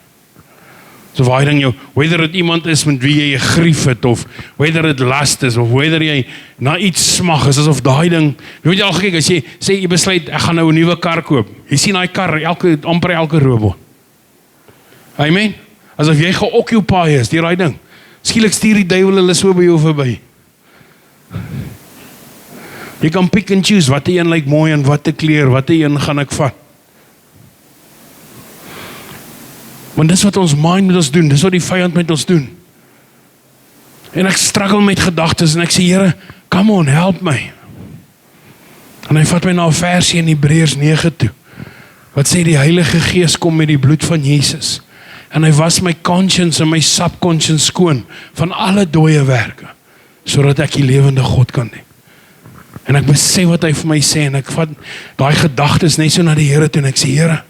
A: So waar dan jou, whether het iemand is met wie jy grief het, of whether het last is, of whether jy na iets smag is, asof daai ding, jy al gekyk, as jy sê, jy besluit, ek gaan nou 'n nuwe kar koop, jy sien daai kar, amper elke robot. Amen? Asof jy geoccupy is, die daai ding. Skielik stuur die duiwel hulle so by jou verby. Jy kan pick and choose, wat een lyk mooi, en wat kleur, wat een gaan ek vat. Want dis wat ons mind met ons doen, dis wat die vyand met ons doen. En ek struggle met gedagtes, en ek sê, Here, come on, help my. En hy vat my na 'n versie in Hebreërs 9 toe, wat sê die Heilige Gees kom met die bloed van Jesus, en hy was my conscience en my subconscious skoon, van alle dooie werke, sodat ek die lewende God kan dien. En ek besef wat hy vir my sê, en ek vat daai gedagtes net so na die Here toe, en ek sê, Here,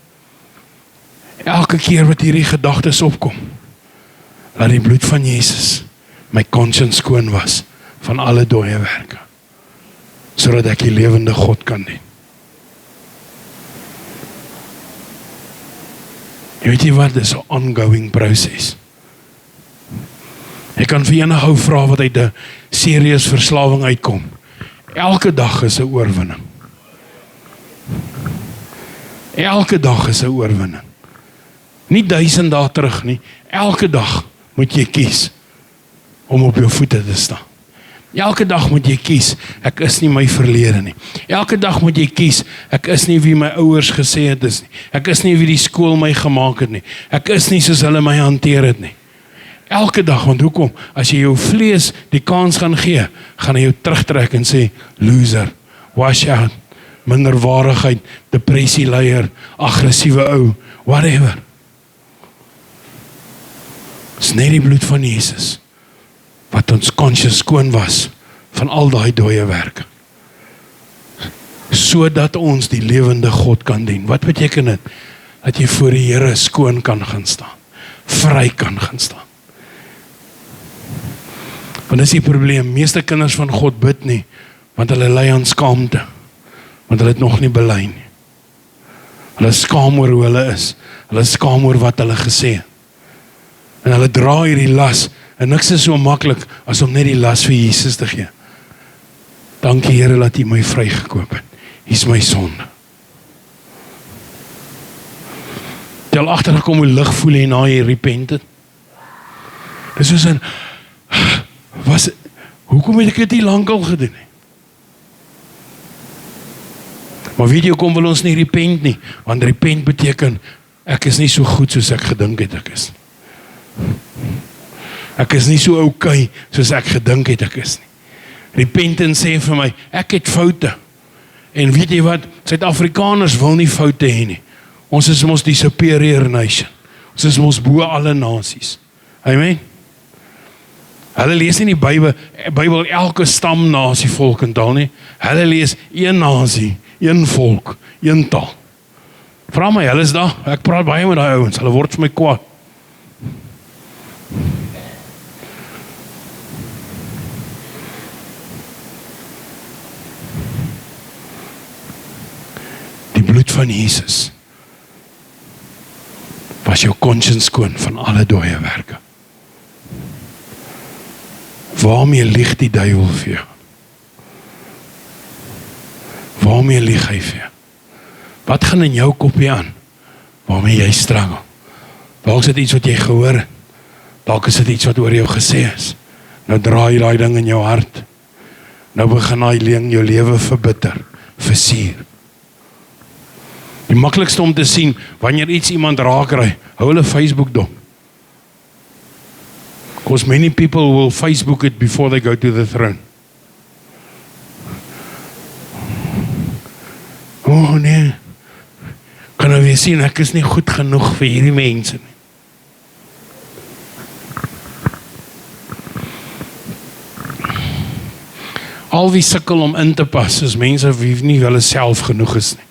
A: elke keer wat hierdie gedagtes opkom, laat die bloed van Jesus my conscience skoon was van alle dooie werke, sodat ek die lewende God kan dien. Jy weet jy wat, dit is 'n ongoing proses. Ek kan vir enige ou vra wat uit 'n serieus verslawing uitkom. Elke dag is 'n oorwinning. Elke dag is 'n oorwinning. Nie 1000 dae terug nie. Elke dag moet jy kies om op jou voete te staan. Elke dag moet jy kies, ek is nie my verlede nie. Elke dag moet jy kies, ek is nie wie my ouers gesê het is nie. Ek is nie wie die skool my gemaak het nie. Ek is nie soos hulle my hanteer het nie. Elke dag, want hoekom? As jy jou vlees die kans gaan gee, gaan hy jou terugtrek en sê, loser, wash out, minderwaardigheid, depressie leier, aggressiewe ou, whatever. Dis net die bloed van Jesus wat ons conscious skoon was van al daai dooie werke, sodat ons die lewende God kan dien. Wat beteken dit? Dat jy voor die Here skoon kan gaan staan, vry kan gaan staan. Want dis die probleem, meeste kinders van God bid nie, want hulle ly aan skaamte, want hulle het nog nie bely nie. Hulle is skaam oor hoe hulle is, hulle is skaam oor wat hulle gesê het. En hulle dra hierdie las, en niks is so maklik as om net die las vir Jesus te gee. Dankie Here dat U my vrygekoop het. Hier is my sonde. Jy al agtergekom hoe lig voel jy na jy repent het? Dis soos 'n hoekom het ek dit nie lankal gedoen nie? Maar weet jy hoekom wil ons nie repent nie? Want repent beteken ek is nie so goed soos ek gedink het ek is. Ek is nie so okay soos ek gedink het ek is nie. Repentance sê vir my, ek het foute. En weet jy wat, Suid-Afrikaners wil nie foute hê nie. Ons is mos die superior nation. Ons is mos bo alle nasies. Amen. Hulle lees nie die Bybel elke stam, nasie, volk en taal nie. Hulle lees een nasie, een volk, een taal. Vra my, hulle is daar. Ek praat baie met daai ouens. Hulle word vir my kwaad. Die bloed van Jesus was jou conscience skoon van alle dooie werke. Waarmee lieg die duiwel vir jou? Waarmee lieg hy vir jou? Wat gaan in jou kopie aan? Waarmee jy struggle? Dalk is dit iets wat jy gehoor het. Dalk is dit iets wat oor jou gesê is. Nou draai jy daai ding in jou hart. Nou begin daai ding jou lewe verbitter, versuur. Die maklikste om te sien, wanneer iets iemand raakry, hou hulle Facebook dop. Because many people will Facebook it before they go to the throne. jy sien, ek is nie goed genoeg vir hierdie mense nie. Al wie sukkel om in te pas, is mense wie nie hulle self genoeg is nie.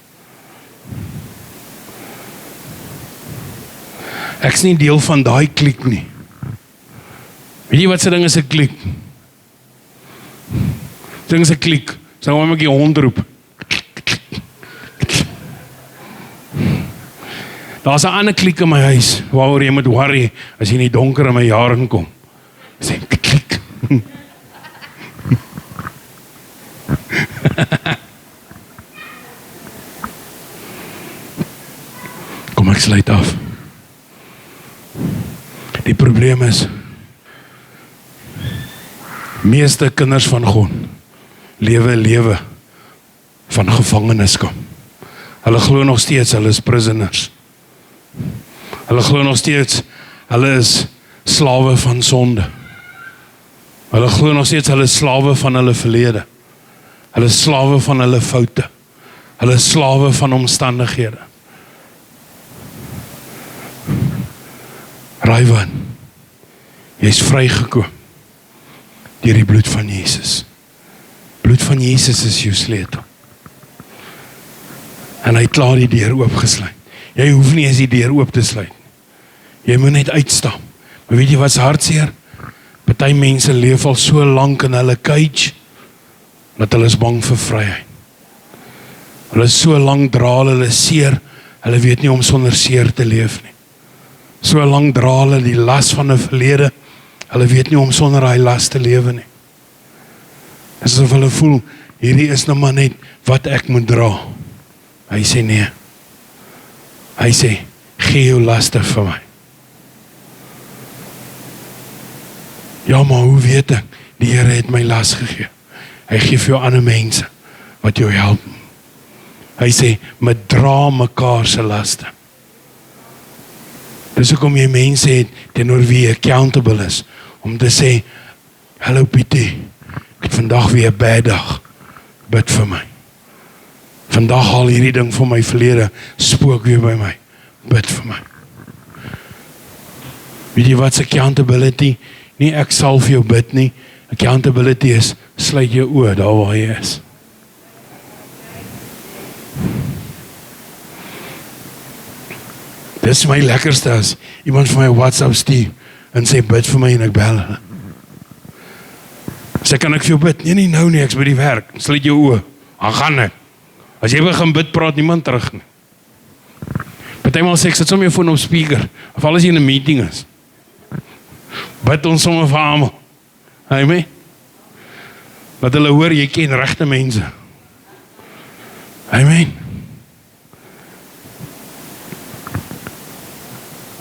A: Ek is nie deel van daai kliek nie. Weet jy wat se ding is 'n kliek? Ding is 'n kliek. So hom ek die hond roep. Daar's 'n ander kliek in my huis waaroor jy moet worry as jy in die donker in my jare kom. Sê kliek. Kom ek sluit af. Die probleem is, meeste kinders van God lewe van gevangenskap. Hulle glo nog steeds hulle is prisoners. Hulle glo nog steeds hulle is slawe van sonde. Hulle glo nog steeds hulle is slawe van hulle verlede. Hulle is slawe van hulle foute. Hulle is slawe van omstandighede. Raiwan, jy is vrygekoom deur die bloed van Jesus. Bloed van Jesus is jou sleutel. En hy het klaar die deur oopgesluit. Jy hoef nie eens die deur oop te sluit. Jy moet net uitstap. Maar weet jy wat is hartseer? Party mense leef al so lank in hulle cage, dat hulle is bang vir vryheid. Hulle is so lank dra hulle seer, hulle weet nie om sonder seer te leef nie. So lank dra hulle die las van 'n verlede, hulle weet nie om sonder daai las te lewe nie. Asof hulle voel, hierdie is nou maar net wat ek moet dra. Hy sê nee. Hy sê, gee jou laste vir my. Ja, maar hoe weet ek? Die Here het my las gegee. Hy gee vir jou ander mense wat jou help. Hy sê, met dra mekaar se laste. Dis hoekom jy mense het teenoor wie jy accountable is, om te sê, hallo Pietie, ek het vandag weer 'n bad dag, bid vir my. Vandag haal hierdie ding van my verlede, spook weer by my, bid vir my. Weet jy wat is accountability? Nie ek sal vir jou bid nie, accountability is, sluit jou oë daar waar jy is. Dis my lekkerste as iemand vir my WhatsApp stuur en sê bid vir my en ek bel hulle. Sê kan ek vir jou bid? Nee, nou nie, ek's by die werk. Sluit jou oë. Dan gaan ek. As jy begin bid, praat niemand terug nie. Partymal sê ek sit sommer jou foon op speaker, of al as jy in 'n meeting is. Bid ons sommer vir almal. Amen. Dat hulle hoor jy ken regte mense. Amen.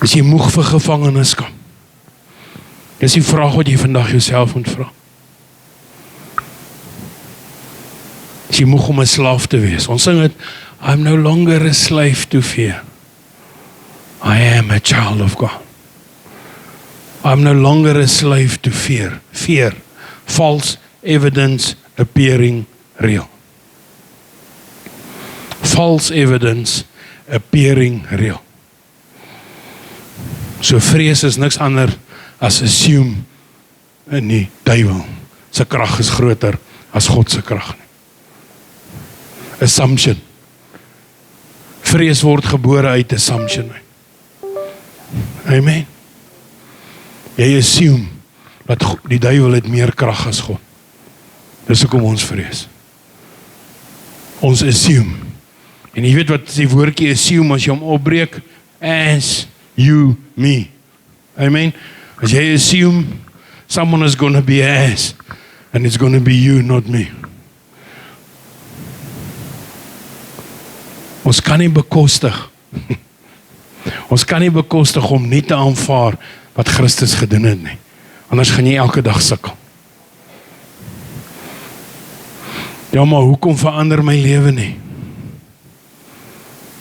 A: Is jy moeg vir gevangenskap? Dis die vraag wat jy vandag jouself moet vra. Is jy moeg om 'n slaaf te wees? Ons sing dit, I'm no longer a slave to fear. I am a child of God. I'm no longer a slave to fear. Fear, false evidence appearing real. False evidence appearing real. So vrees is niks anders as assume in die duiwel se krag is groter as God se krag nie. Assumption. Vrees word gebore uit assumption. Amen. Jy assume dat die duiwel het meer krag as God. Dis hoekom ons vrees. Ons assume. En jy weet wat die woordjie assume as jy hom opbreek? As you, me. Amen. As jy assume someone is going to be an ass and it's going to be you, not me. Ons kan nie bekostig. Ons kan nie bekostig om nie te aanvaar wat Christus gedoen het nie. Anders gaan jy elke dag sukkel. Ja, maar hoekom verander my lewe nie?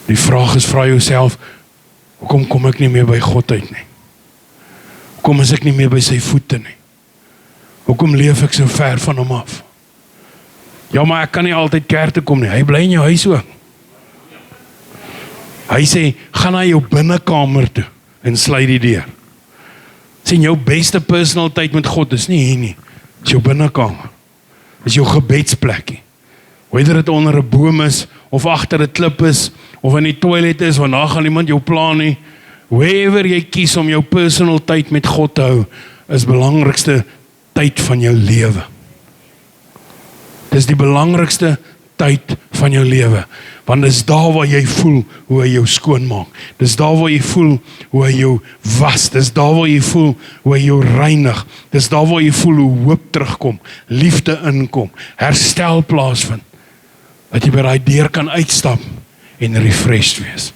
A: Die vraag is, vra jouself, hoekom kom ek nie meer by God uit nie? Hoekom is ek nie meer by sy voete nie? Hoekom leef ek so ver van hom af? Ja, maar ek kan nie altyd kerk toe kom nie. Hy bly in jou huis ook. Hy sê, gaan na jou binnekamer toe en sluit die deur. Sien, jou beste personal tyd met God is nie hier nie. Dis jou binnekamer. Dis jou gebedsplekkie. Whether dit onder 'n boom is, of agter 'n klip is, of in die toilet is, want daar gaan niemand jou pla nie. Wherever jy kies om jou personal tyd met God te hou, is belangrikste tyd van jou lewe. Dis die belangrikste tyd van jou lewe, want dis daar waar jy voel hoe hy jou skoon maak. Dis daar waar jy voel hoe hy jou was. Dis daar waar jy voel hoe hy jou reinig. Dis daar waar jy voel hoe hoop terugkom, liefde inkom, herstel plaasvind. Dat jy by daai deur kan uitstap en refreshed wees.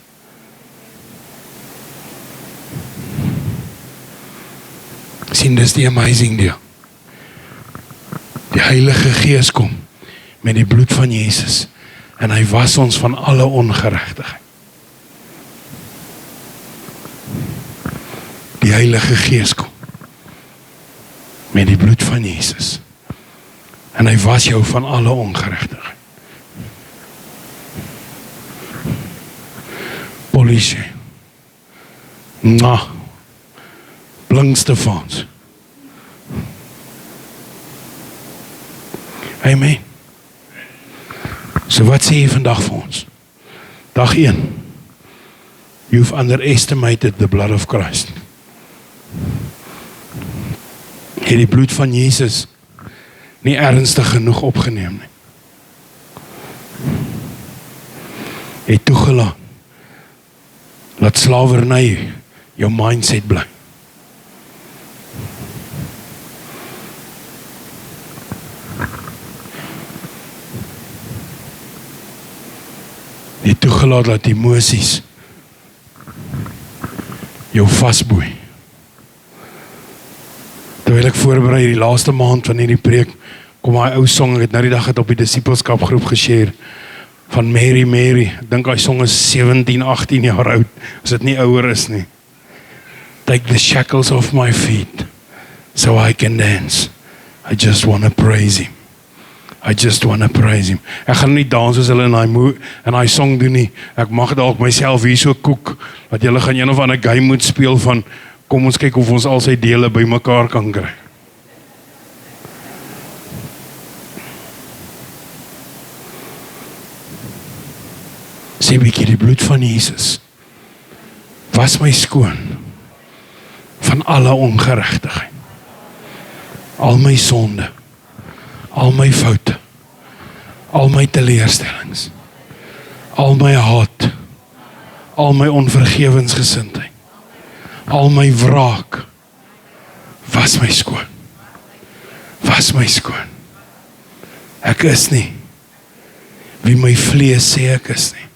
A: Sien, dis die amazing deel. Die Heilige Gees kom met die bloed van Jesus en hy was ons van alle ongeregtigheid. Die Heilige Gees kom met die bloed van Jesus en hy was jou van alle ongeregtigheid. Polisie. Blink Stefans. Amen. So wat sê jy vandag vir ons? Dag 1. You've underestimated the blood of Christ. Het die bloed van Jesus nie ernstig genoeg opgeneem nie. Het toegelaat dat slawerny jou mindset bly. Het toegelaat dat emosies jou vasboei. Terwyl ek voorberei die laaste maand van hierdie preek, kom hy ou song, ek het nou die dag het op die discipelskap groep geshare, van Mary, Mary. Ek dink hy song is 17, 18 jaar oud, as dit nie ouer is nie. Take the shackles off my feet, so I can dance. I just want to praise him. I just want to praise him. Ek gaan nie dans soos hulle in hy song doen nie. Ek mag dalk myself hier so koek, dat julle gaan een of ander game moet speel van, kom ons kyk of ons al sy dele by mekaar kan kry. Sê bietjie die bloed van Jesus was my skoon van alle ongeregtigheid, al my sonde, al my foute, al my teleurstellings, al my haat, al my onvergewensgesindheid, al my wraak, was my skoon. Was my skoon. Ek is nie wie my vlees sê ek is nie.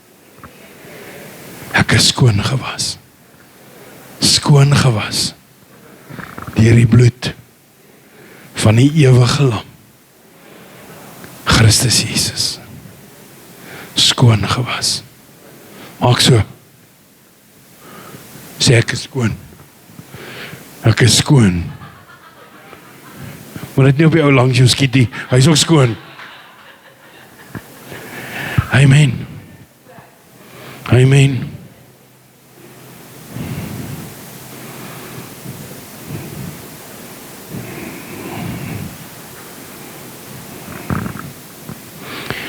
A: Ek is skoon gewas. Skoon gewas deur die bloed van die ewige lam, Christus Jesus. Skoon gewas. Maak so. Sê ek is skoon. Ek is skoon. Maar dit nie op die ou langs jou skiet nie. Hy is ook skoon. Amen. Amen.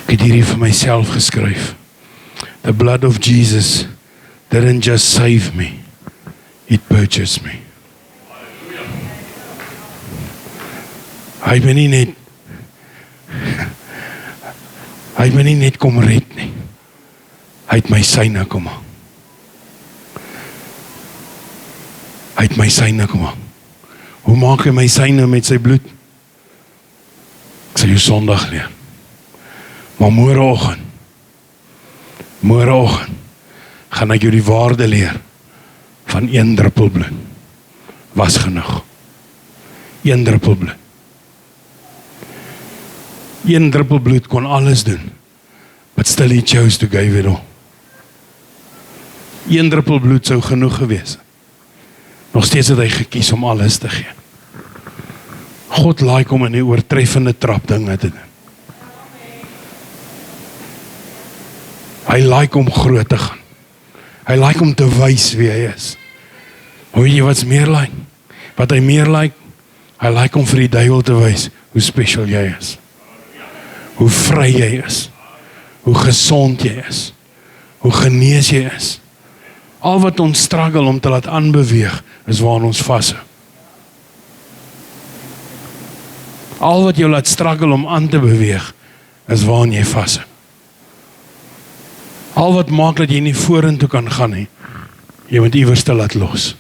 A: Ek het hierdie vir myself geskryf. The blood of Jesus didn't just save me, it purchased me. Hy het my nie net kom red nie. Hy het my syne kom maak. Hy het my syne kom maak. Hoe maak hy my syne met sy bloed? Ek sal jou Sondag leer. Maar môreoggend gaan ek jou die waarde leer van 1 druppel bloed. Was genoeg. 1 druppel bloed. 1 druppel bloed kon alles doen, but still he chose to give it all. 1 druppel bloed sou genoeg gewees. Nog steeds het hy gekies om alles te gee. God like om in die oortreffende trap dinge te doen. Hy like om groot te gaan. Hy like om te wys wie hy is. Weet jy wat's meer like? Wat hy meer like? Hy like om vir die duiwel te wys hoe special jy is. Hoe vry jy is. Hoe gesond jy is. Hoe genees jy is. Al wat ons struggle om te laat aanbeweeg, is waar ons vashou. Al wat jou laat struggle om aan te beweeg, is waar jy vashou. Al wat maak dat jy nie vorentoe kan gaan nie, jy moet iewers te laat los.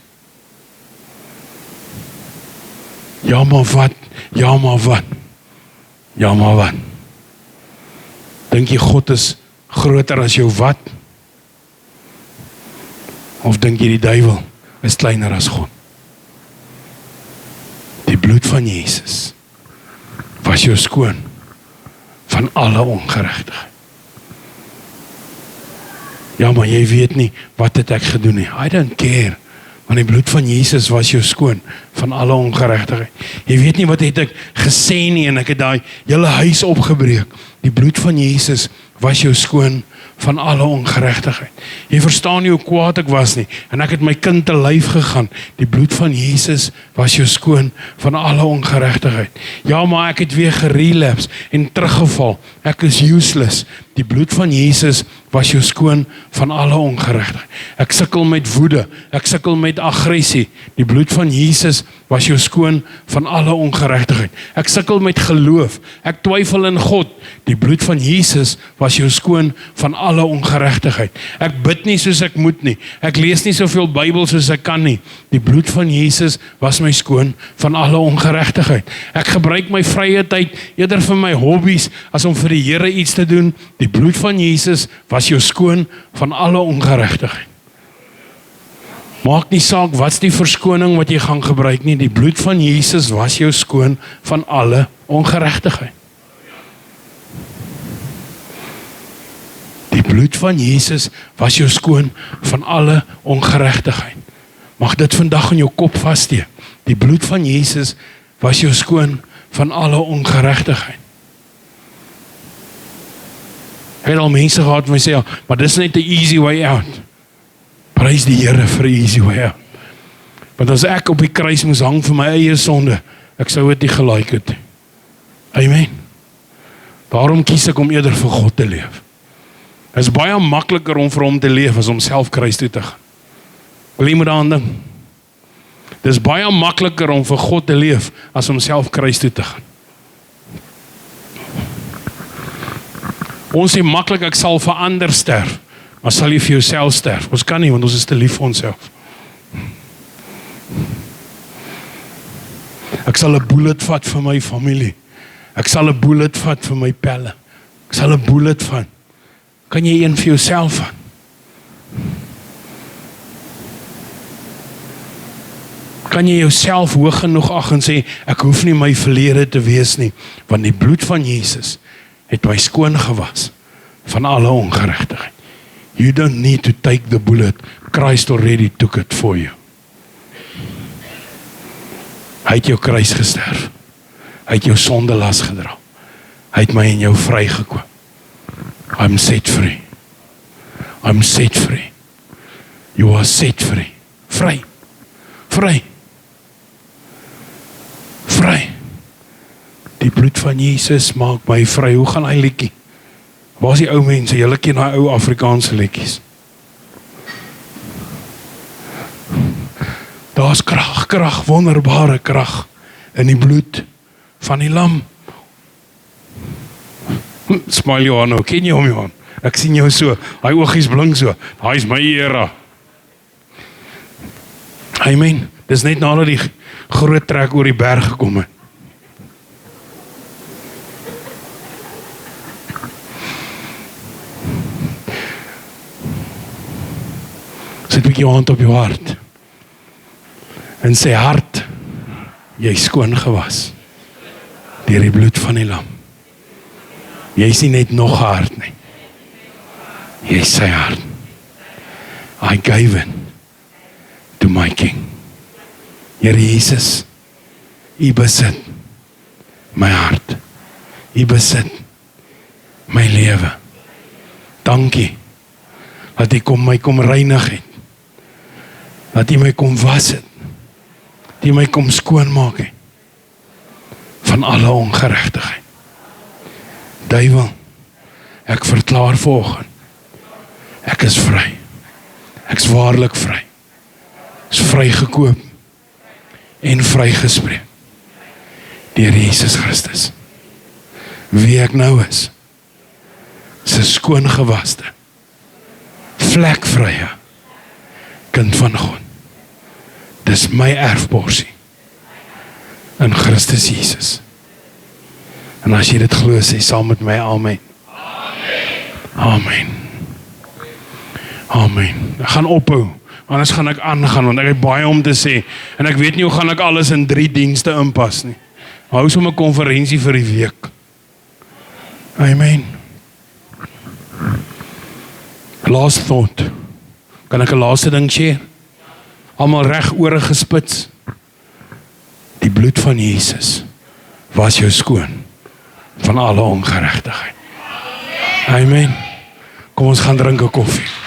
A: Ja maar wat, ja maar wat, ja maar wat. Dink jy God is groter as jou wat? Of dink jy die duiwel is kleiner as God? Die bloed van Jesus was jou skoon van alle ongeregtigheid. Ja, maar jy weet nie, wat het ek gedoen nie. I don't care. Want die bloed van Jesus was jou skoon van alle ongeregtigheid. Jy weet nie wat het ek gesê nie en ek het daai hele huis opgebreek. Die bloed van Jesus was jou skoon van alle ongeregtigheid. Jy verstaan nie hoe kwaad ek was nie en ek het my kind te lyf gegaan. Die bloed van Jesus was jou skoon van alle ongeregtigheid. Ja, maar ek het weer gerelapse en teruggeval. Ek is useless. Die bloed van Jesus was jou skoon van alle ongeregtigheid. Ek sukkel met woede, ek sukkel met aggressie. Die bloed van Jesus was jou skoon van alle ongeregtigheid. Ek sukkel met geloof, ek twyfel in God. Die bloed van Jesus was jou skoon van alle ongeregtigheid. Ek bid nie soos ek moet nie. Ek lees nie soveel Bybel soos ek kan nie. Die bloed van Jesus was my skoon van alle ongeregtigheid. Ek gebruik my vrye tyd eerder vir my hobbies as om vir die Here iets te doen. Die bloed van Jesus was jou skoon van alle ongeregtigheid. Maak nie saak wat's die verskoning wat jy gaan gebruik nie. Die bloed van Jesus was jou skoon van alle ongeregtigheid. Die bloed van Jesus was jou skoon van alle ongeregtigheid. Mag dit vandag in jou kop vassteek. Die bloed van Jesus was jou skoon van alle ongeregtigheid. Ek het al mense gehad wat my sê, maar dis net 'n easy way out. Prys die Here vir 'n easy way out. Want as ek op die kruis moes hang vir my eie sonde, ek sou dit nie gelike het nie. Amen. Daarom kies ek om eerder vir God te leef. Dit is baie makliker om vir hom te leef as om self kruis toe te gaan. Wil jy moet daaraan dink? Dit is baie makliker om vir God te leef as om self kruis toe te gaan. Ons sê maklik ek sal vir ander sterf, maar sal jy vir jouself sterf? Ons kan nie, want ons is te lief vir onsself. Ek sal 'n bullet vat vir my familie. Ek sal 'n bullet vat vir my pelle. Ek sal 'n bullet vat. Kan jy een vir jouself vat? Kan jy jouself hoog genoeg ag en sê, ek hoef nie my verlede te wees nie, want die bloed van Jesus het my skoon gewas van alle ongeregtigheid. You don't need to take the bullet. Christ already took it for you. Hy het jou kruis gesterf. Hy het jou sondelas gedra. Hy het my en jou vrygekoop. I'm set free. I'm set free. You are set free. Vry. Vry. Vry. Die bloed van Jesus maak my vry. Hoe gaan hy liedjie? Waar is die ou mense? Julle ken daai ou Afrikaanse liedjies. Daar's krag, krag, wonderbare krag in die bloed van die lam. Smile Johan, ken jy hom Johan? Ek sien jou so, hy oogies blink so. Daai is my era. Amen. Dis net nadat die groot trek oor die berg gekom het. Sit 'n bietjie jou hand op jou hart. En sê hart, jy is skoon gewas deur die bloed van die lam. Jy is nie net nog hart nie. Jy is sy hart. I gave it to my King. Here Jesus, U besit my hart. U besit my lewe. Dankie Dat U my kom reinig het. Dat U my kom was het. Dat U my kom skoonmaak het. Van alle ongeregtigheid. Duiwel, ek verklaar vanoggend. Ek is vry. Ek is waarlik vry. Ek is vrygekoop en vrygespreek deur Jesus Christus. Wie ek nou is 'n skoongewaste, vlekvrye kind van God. Dis my erfporsie in Christus Jesus. En as jy dit glo, sê saam met my amen. Amen. Amen. Ek gaan ophou, anders gaan ek aangaan, want ek het baie om te sê, en ek weet nie hoe gaan ek alles in 3 dienste inpas nie. Hou sommer 'n konferensie vir die week. Amen. Last thought. Kan ek 'n laaste ding share? Almal reg ore gespits. Die bloed van Jesus was jou skoon van alle ongeregtigheid. Amen. Kom ons gaan drink 'n koffie.